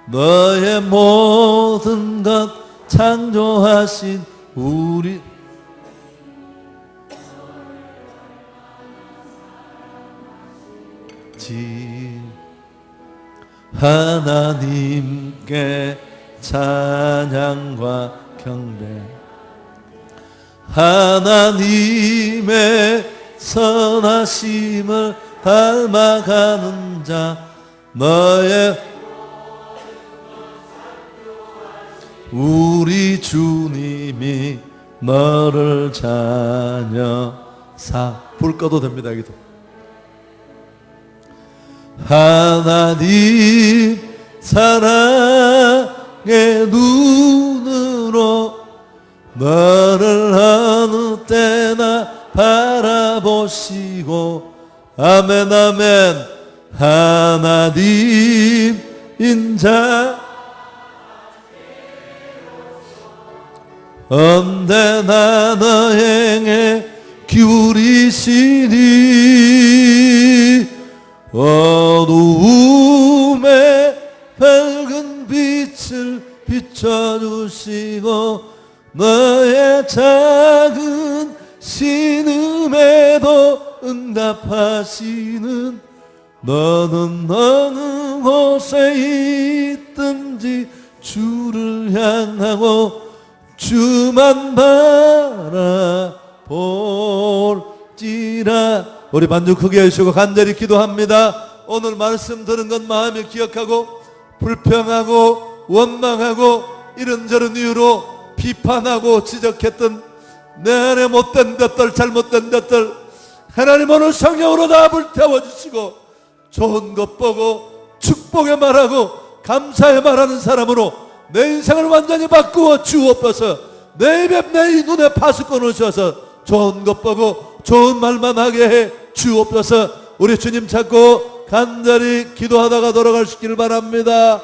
S1: 너의 모든 것 창조하신 우리 하나님께 찬양과 경배, 하나님의 선하심을 닮아가는 자, 너의 우리 주님이 너를 자녀사. 불 꺼도 됩니다. 여기도 하나님 사랑의 눈으로 너를 어느 때나 바라보시고, 아멘 아멘. 하나님 인자 언제나 너에게 기울이시니, 어두움에 밝은 빛을 비춰주시고, 너의 작은 신음에도 응답하시는, 너는 어느 곳에 있든지 주를 향하고 주만 바라볼지라. 우리 반주 크게 해주시고 간절히 기도합니다. 오늘 말씀 들은 것 마음에 기억하고, 불평하고 원망하고 이런저런 이유로 비판하고 지적했던 내 안에 못된 것들, 잘못된 것들, 하나님 오늘 성령으로 다 불태워주시고, 좋은 것 보고 축복의 말하고 감사의 말하는 사람으로 내 인생을 완전히 바꾸어 주옵소서. 내 입에 내 눈에 파수꾼을 주어서 좋은 것 보고 좋은 말만 하게 해 주옵소서. 우리 주님 찾고 간절히 기도하다가 돌아갈 수 있기를 바랍니다.